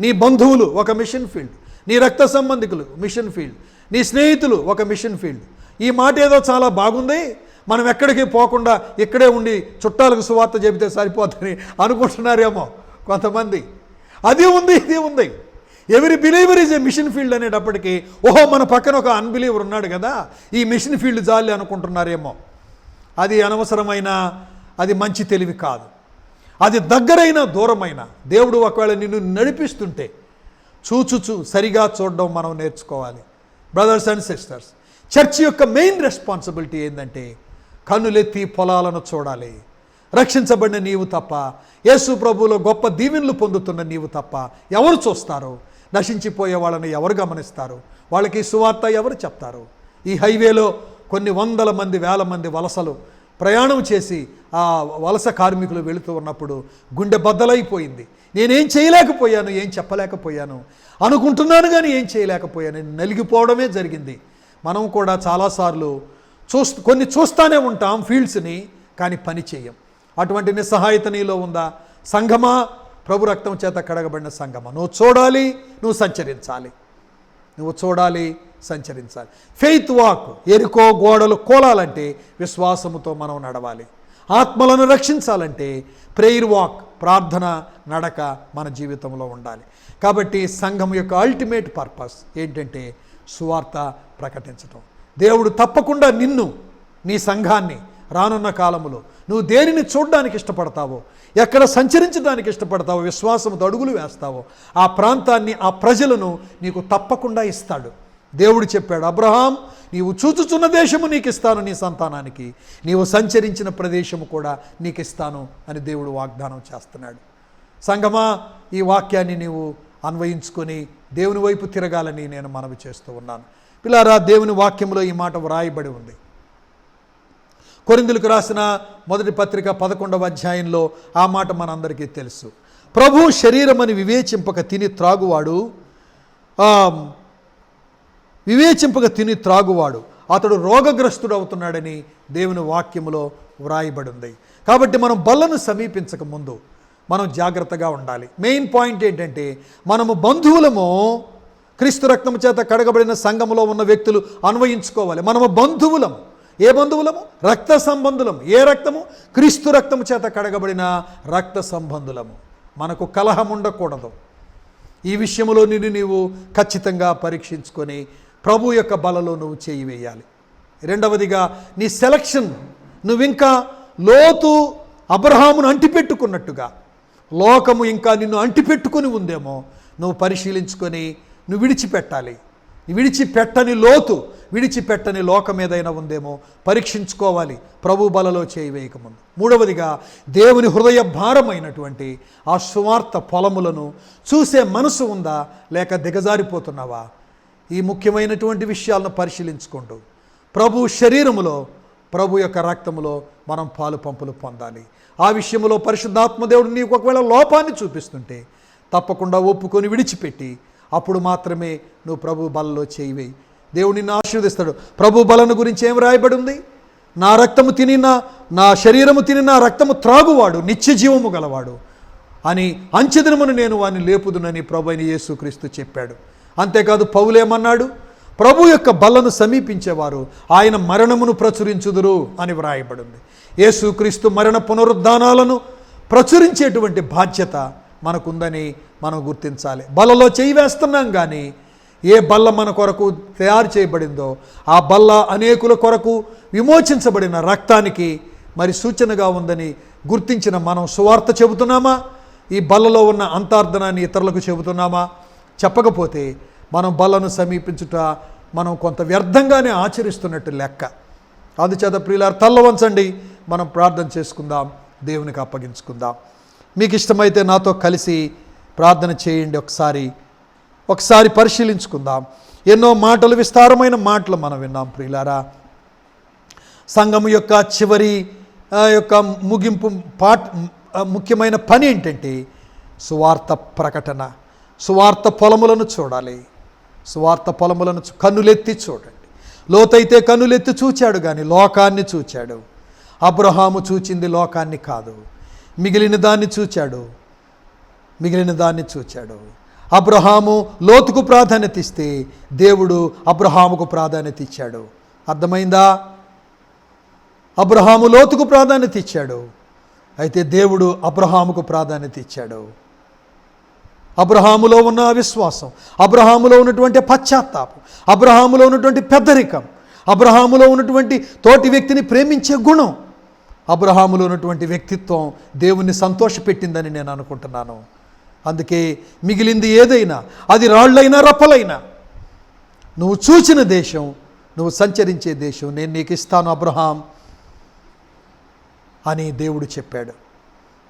నీ బంధువులు ఒక మిషన్ ఫీల్డ్, నీ రక్త సంబంధికులు మిషన్ ఫీల్డ్, నీ స్నేహితులు ఒక మిషన్ ఫీల్డ్. ఈ మాట ఏదో చాలా బాగుంది, మనం ఎక్కడికి పోకుండా ఇక్కడే ఉండి చుట్టాలకు సువార్త చెబితే సరిపోతుందని అనుకుంటున్నారేమో కొంతమంది. అది ఉంది, ఇది ఉంది. Every believer is a mission field అనేటప్పటికీ ఓహో మన పక్కన ఒక అన్బిలీవర్ ఉన్నాడు కదా, ఈ మిషన్ ఫీల్డ్ జాలి అనుకుంటున్నారేమో. అది అనవసరమైన, అది మంచి తెలివి కాదు. అది దగ్గరైన దూరమైన దేవుడు ఒకవేళ నిన్ను నడిపిస్తుంటే సరిగా చూడడం మనం నేర్చుకోవాలి. బ్రదర్స్ అండ్ సిస్టర్స్, చర్చ్ యొక్క మెయిన్ రెస్పాన్సిబిలిటీ ఏంటంటే కన్నులెత్తి పొలాలను చూడాలి. రక్షించబడిన నీవు తప్ప, యేసు ప్రభువులో గొప్ప దీవెనలు పొందుతున్న నీవు తప్ప ఎవరు చూస్తారు? నశించిపోయే వాళ్ళని ఎవరు గమనిస్తారు? వాళ్ళకి సువార్త ఎవరు చెప్తారు? ఈ హైవేలో కొన్ని వందల మంది, వేల మంది వలసలు ప్రయాణం చేసి ఆ వలస కార్మికులు వెళుతూ ఉన్నప్పుడు గుండె బద్దలైపోయింది. నేనేం చేయలేకపోయాను, ఏం చెప్పలేకపోయాను అనుకుంటున్నాను కానీ ఏం చేయలేకపోయాను, నలిగిపోవడమే జరిగింది. మనం కూడా చాలాసార్లు కొన్ని చూస్తూనే ఉంటాం ఫీల్డ్స్ని, కానీ పని చేయం. అటువంటి నిస్సహాయత నీలో ఉందా? సంఘమా, ప్రభు రక్తం చేత కడగబడిన సంగమా, నువ్వు చూడాలి, నువ్వు సంచరించాలి. నువ్వు చూడాలి, సంచరించాలి. ఫెయిత్ వాక్, ఎరికో గోడలు కూలాలంటే విశ్వాసముతో మనం నడవాలి. ఆత్మలను రక్షించాలంటే ప్రేయర్ వాక్, ప్రార్థన నడక మన జీవితంలో ఉండాలి. కాబట్టి సంఘం యొక్క అల్టిమేట్ పర్పస్ ఏంటంటే సువార్త ప్రకటించటం. దేవుడు తప్పకుండా నిన్ను, నీ సంఘాన్ని రానున్న కాలంలో నువ్వు దేనిని చూడడానికి ఇష్టపడతావో, ఎక్కడ సంచరించడానికి ఇష్టపడతావో, విశ్వాసంతో అడుగులు వేస్తావో ఆ ప్రాంతాన్ని, ఆ ప్రజలను నీకు తప్పకుండా ఇస్తాడు. దేవుడు చెప్పాడు, అబ్రహాం నీవు చూచుచున్న దేశము నీకు ఇస్తాను, నీ సంతానానికి నీవు సంచరించిన ప్రదేశము కూడా నీకు ఇస్తాను అని దేవుడు వాగ్దానం చేస్తున్నాడు. సంగమా, ఈ వాక్యాన్ని నీవు అన్వయించుకొని దేవుని వైపు తిరగాలని నేను మనవి చేస్తూ ఉన్నాను. పిల్లారా, దేవుని వాక్యంలో ఈ మాట వ్రాయబడి ఉంది. కొరింథీయులకు రాసిన మొదటి పత్రిక 11వ అధ్యాయంలో ఆ మాట మనందరికీ తెలుసు. ప్రభు శరీరమని వివేచింపక తిని త్రాగువాడు అతడు రోగగ్రస్తుడు అవుతున్నాడని దేవుని వాక్యములో వ్రాయబడి ఉంది. కాబట్టి మనం బల్లను సమీపించక ముందు మనం జాగ్రత్తగా ఉండాలి. మెయిన్ పాయింట్ ఏంటంటే మనము బంధువులము, క్రీస్తు రక్తము చేత కడగబడిన సంఘములో ఉన్న వ్యక్తులు అన్వయించుకోవాలి. మనము బంధువులము. ఏ బంధువులము? రక్త సంబంధులము. ఏ రక్తము? క్రీస్తు రక్తము చేత కడగబడిన రక్త సంబంధులము. మనకు కలహం ఉండకూడదు. ఈ విషయంలో నీవు ఖచ్చితంగా పరీక్షించుకొని ప్రభు యొక్క బలలో నువ్వు చేయి వేయాలి. రెండవదిగా నీ సెలక్షన్, నువ్వింకా లోతు అబ్రహామును అంటిపెట్టుకున్నట్టుగా లోకము ఇంకా నిన్ను అంటిపెట్టుకుని ఉందేమో నువ్వు పరిశీలించుకొని నువ్వు విడిచిపెట్టాలి. విడిచిపెట్టని లోతు, విడిచిపెట్టని లోకం ఏదైనా ఉందేమో పరీక్షించుకోవాలి ప్రభు బలలో చేయి వేయకముందు. మూడవదిగా దేవుని హృదయ భారమైనటువంటి ఆ సువార్త పొలములను చూసే మనసు ఉందా, లేక దిగజారిపోతున్నావా? ఈ ముఖ్యమైనటువంటి విషయాలను పరిశీలించుకుంటూ ప్రభు శరీరములో, ప్రభు యొక్క రక్తములో మనం పాలు పంపులు పొందాలి. ఆ విషయంలో పరిశుద్ధాత్మదేవుడు నీకు ఒకవేళ లోపాన్ని చూపిస్తుంటే తప్పకుండా ఒప్పుకొని విడిచిపెట్టి అప్పుడు మాత్రమే నువ్వు ప్రభు బలలో చేయి వేయి. దేవుడు నిన్ను ఆశీర్వదిస్తాడు. ప్రభు బలను గురించి ఏం రాయబడి ఉంది? నా రక్తము తిని నా శరీరము తిని నా రక్తము త్రాగువాడు నిత్య జీవము గలవాడు అని అంచెదినమును నేను వాడిని లేపుదునని ప్రభు అయిన యేసుక్రీస్తు చెప్పాడు. అంతేకాదు పౌలేమన్నాడు? ప్రభు యొక్క బలను సమీపించేవారు ఆయన మరణమును ప్రచురించుదురు అని వ్రాయబడింది. యేసుక్రీస్తు మరణ పునరుద్ధానాలను ప్రచురించేటువంటి బాధ్యత మనకుందని మనం గుర్తించాలి. బలలో చేయి వేస్తున్నాం, కానీ ఏ బల్ల మన కొరకు తయారు చేయబడిందో ఆ బల్ల అనేకుల కొరకు విమోచించబడిన రక్తానికి మరి సూచనగా ఉందని గుర్తించిన మనం సువార్త చెబుతున్నామా? ఈ బల్లలో ఉన్న అంతార్థనాన్ని ఇతరులకు చెబుతున్నామా? చెప్పకపోతే మనం బల్లను సమీపించుట మనం కొంత వ్యర్థంగానే ఆచరిస్తున్నట్టు లెక్క. అందుచేత ప్రియులారా, తల్ల వంచండి, మనం ప్రార్థన చేసుకుందాం, దేవునికి అప్పగించుకుందాం. మీకు ఇష్టమైతే నాతో కలిసి ప్రార్థన చేయండి. ఒకసారి పరిశీలించుకుందాం. ఎన్నో మాటలు, విస్తారమైన మాటలు మనం విన్నాం ప్రియులారా. సంఘం యొక్క చివరి యొక్క ముగింపు ముఖ్యమైన పని ఏంటంటే సువార్త ప్రకటన. సువార్త పొలములను చూడాలి. సువార్త పొలములను కన్నులెత్తి చూడండి. లోతైతే కన్నులెత్తి చూచాడు, కానీ లోకాన్ని చూచాడు. అబ్రహాము చూచింది లోకాన్ని కాదు, మిగిలిన దాన్ని చూచాడు. అబ్రహాము లోతుకు ప్రాధాన్యత ఇస్తే దేవుడు అబ్రహాముకు ప్రాధాన్యత ఇచ్చాడు. అర్థమైందా? అబ్రహాము లోతుకు ప్రాధాన్యత ఇచ్చాడు, అయితే దేవుడు అబ్రహాముకు ప్రాధాన్యత ఇచ్చాడు. అబ్రహాములో ఉన్న విశ్వాసం, అబ్రహాములో ఉన్నటువంటి పశ్చాత్తాపం, అబ్రహాములో ఉన్నటువంటి పెద్దరికం, అబ్రహాములో ఉన్నటువంటి తోటి వ్యక్తిని ప్రేమించే గుణం, అబ్రహాములో ఉన్నటువంటి వ్యక్తిత్వం దేవుణ్ణి సంతోషపెట్టిందని నేను అనుకుంటున్నాను. అందుకే మిగిలింది ఏదైనా, అది రాళ్ళైనా రప్పలైనా, నువ్వు చూచిన దేశం, నువ్వు సంచరించే దేశం నేను నీకు ఇస్తాను అబ్రహాం అని దేవుడు చెప్పాడు.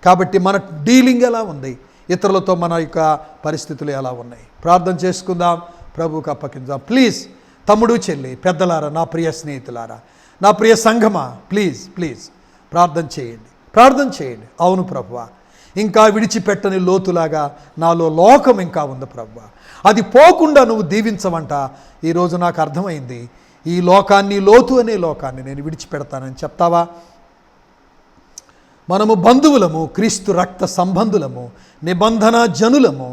కాబట్టి మన డీలింగ్ ఎలా ఉంది, ఇతరులతో మన యొక్క పరిస్థితులు ఎలా ఉన్నాయి, ప్రార్థన చేసుకుందాం, ప్రభువుకు అప్పగించాం. ప్లీజ్ తమ్ముడు, చెల్లి, పెద్దలారా, నా ప్రియ స్నేహితులారా, నా ప్రియ సంఘమా, ప్లీజ్ ప్రార్థన చేయండి. అవును ప్రభువా, ఇంకా విడిచిపెట్టని లోతులాగా నాలో లోకం ఇంకా ఉంది ప్రభువా, అది పోకుండా నువ్వు దీవించమంట. ఈరోజు నాకు అర్థమైంది, ఈ లోకాన్ని, లోతు అనే లోకాన్ని నేను విడిచిపెడతానని చెప్తావా? మనము బంధువులము, క్రీస్తు రక్త సంబంధులము, నిబంధన జనులము,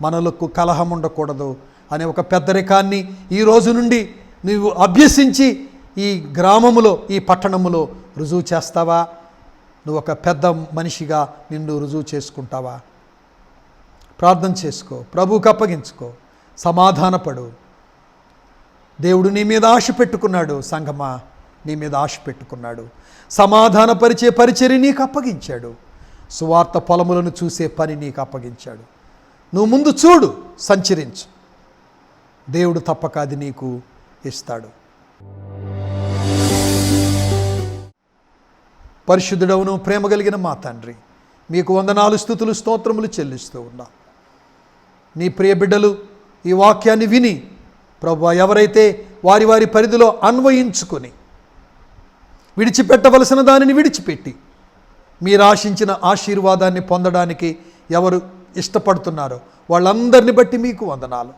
మనలకు కలహం ఉండకూడదు అనే ఒక పెద్దరికాన్ని ఈ రోజు నుండి నీవు అభ్యసించి ఈ గ్రామములో, ఈ పట్టణములో రుజువు చేస్తావా? నువ్వు ఒక పెద్ద మనిషిగా నిన్ను రుజువు చేసుకుంటావా? ప్రార్థన చేసుకో, ప్రభువుకు అప్పగించుకో, సమాధానపడు. దేవుడు నీ మీద ఆశ పెట్టుకున్నాడు. సంఘమా, నీ మీద ఆశ పెట్టుకున్నాడు. సమాధానపరిచే పరిచర్య నీకు అప్పగించాడు. సువార్త పొలములను చూసే పని నీకు అప్పగించాడు. నువ్వు ముందు చూడు, సంచరించు. దేవుడు తప్పక అది నీకు ఇస్తాడు. పరిశుద్ధుడవును ప్రేమ కలిగిన మా తండ్రి, మీకు వందనాలు, స్తుతులు, స్తోత్రములు చెల్లిస్తూ ఉన్నా. నీ ప్రియ బిడ్డలు ఈ వాక్యాన్ని విని ప్రభువా, ఎవరైతే వారి వారి పరిధిలో అన్వయించుకొని విడిచిపెట్టవలసిన దానిని విడిచిపెట్టి మీరు ఆశించిన ఆశీర్వాదాన్ని పొందడానికి ఎవరు ఇష్టపడుతున్నారో వాళ్ళందరిని బట్టి మీకు వందనాలు.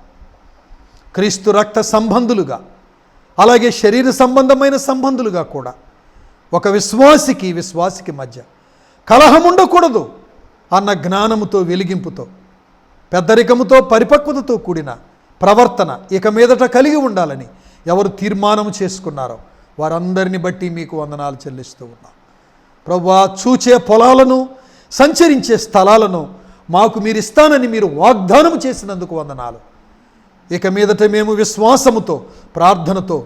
క్రీస్తు రక్త సంబంధులుగా, అలాగే శరీర సంబంధమైన సంబంధులుగా కూడా ఒక విశ్వాసికి మధ్య కలహం ఉండకూడదు అన్న జ్ఞానముతో, వెలిగింపుతో, పెద్దరికముతో, పరిపక్వతతో కూడిన ప్రవర్తన ఇక మీదట కలిగి ఉండాలని ఎవరు తీర్మానం చేసుకున్నారో వారందరిని బట్టి మీకు వందనాలు చెల్లిస్తూ ఉన్నాం. ప్రభువా, చూచే పొలాలను, సంచరించే స్థలాలను మాకు మీరు ఇస్తానని మీరు వాగ్దానం చేసినందుకు వందనాలు. ఇక మీదట మేము విశ్వాసముతో, ప్రార్థనతో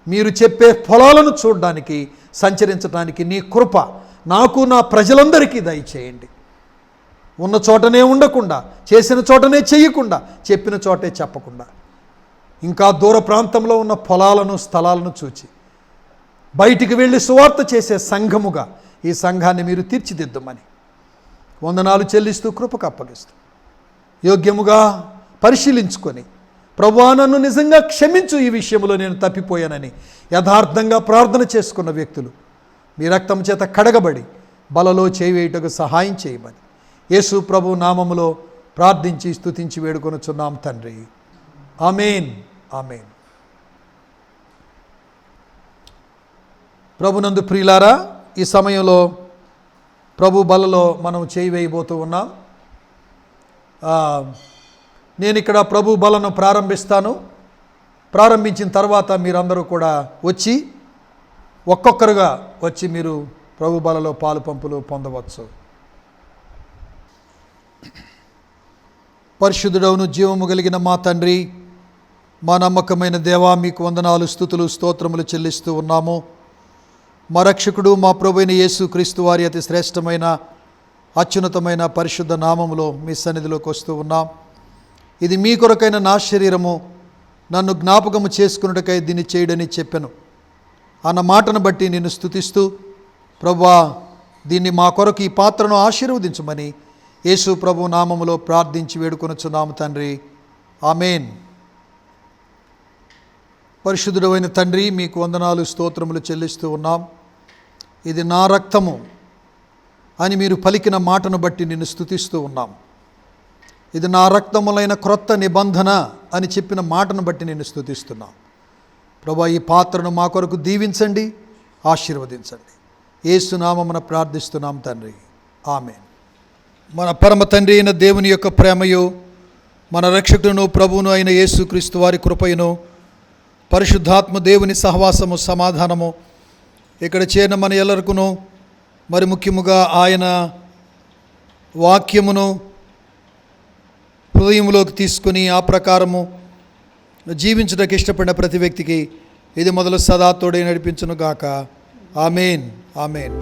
మీరు చెప్పే పొలాలను చూడడానికి, సంచరించడానికి నీ కృప నాకు, నా ప్రజలందరికీ దయచేయండి. ఉన్న చోటనే ఉండకుండా, చేసిన చోటనే చెయ్యకుండా, చెప్పిన చోటే చెప్పకుండా, ఇంకా దూర ప్రాంతంలో ఉన్న పొలాలను, స్థలాలను చూచి బయటికి వెళ్ళి సువార్త చేసే సంఘముగా ఈ సంఘాన్ని మీరు తీర్చిదిద్దమని వందనాలు చెల్లిస్తూ కృపకు అప్పగిస్తూ యోగ్యముగా పరిశీలించుకొని, ప్రభువా నన్ను నిజంగా క్షమించు, ఈ విషయంలో నేను తప్పిపోయానని యథార్థంగా ప్రార్థన చేసుకున్న వ్యక్తులు మీ రక్తం చేత కడగబడి బలలో చేయివేయుటకు సహాయం చేయమని యేసు ప్రభు నామములో ప్రార్థించి స్తుతించి వేడుకొనుచున్నాం తండ్రి. ఆమేన్, ఆమేన్. ప్రభునందు ప్రియులారా, ఈ సమయంలో ప్రభు బలలో మనం చేయి వేయబోతూ ఉన్నాం. నేను ఇక్కడ ప్రభు బలను ప్రారంభిస్తాను. ప్రారంభించిన తర్వాత మీరందరూ కూడా వచ్చి ఒక్కొక్కరుగా వచ్చి మీరు ప్రభు బలలో పాలు పంపులు పొందవచ్చు. పరిశుద్ధుడవును జీవము కలిగిన మా తండ్రి, మా నమ్మకమైన దేవా, మీకు వందనాలు, స్తుతులు, స్తోత్రములు చెల్లిస్తూ ఉన్నాము. మా రక్షకుడు, మా ప్రభువైన యేసు క్రీస్తు వారి అతి శ్రేష్టమైన, అత్యున్నతమైన పరిశుద్ధ నామములో మీ సన్నిధిలోకి వస్తూ ఉన్నాం. ఇది మీ కొరకైన నా శరీరము, నన్ను జ్ఞాపకము చేసుకున్నటకై దీన్ని చేయడని చెప్పాను అన్న మాటను బట్టి నిన్ను స్తుతిస్తూ, ప్రభువా దీన్ని మా కొరకు ఈ పాత్రను ఆశీర్వదించమని యేసు ప్రభు నామములో ప్రార్థించి వేడుకొనుచున్నాము తండ్రి. ఆమేన్. పరిశుద్ధుడైన తండ్రి, మీకు వందనాలు, స్తోత్రములు చెల్లిస్తూ ఉన్నాం. ఇది నా రక్తము అని మీరు పలికిన మాటను బట్టి నిన్ను స్తుతిస్తూ ఉన్నాం. ఇది నా రక్తములైన క్రొత్త నిబంధన అని చెప్పిన మాటను బట్టి నిన్ను స్తుతిస్తున్నాం. ప్రభువా, ఈ పాత్రను మా కొరకు దీవించండి, ఆశీర్వదించండి. యేసు నామమున ప్రార్థిస్తున్నాం తండ్రి. ఆమేన్. మన పరమ తండ్రి అయిన దేవుని యొక్క ప్రేమయు, మన రక్షకుడును ప్రభువును అయిన యేసుక్రీస్తు వారి కృపయును, పరిశుద్ధాత్మ దేవుని సహవాసము, సమాధానము ఇక్కడ చేరిన మన ఎల్లరికును, మరి ముఖ్యముగా ఆయన వాక్యమును హృదయంలోకి తీసుకుని ఆ ప్రకారము జీవించడానికి ఇష్టపడిన ప్రతి వ్యక్తికి ఇది మొదలు సదా తోడే నడిపించును గాక. ఆమేన్, ఆమేన్.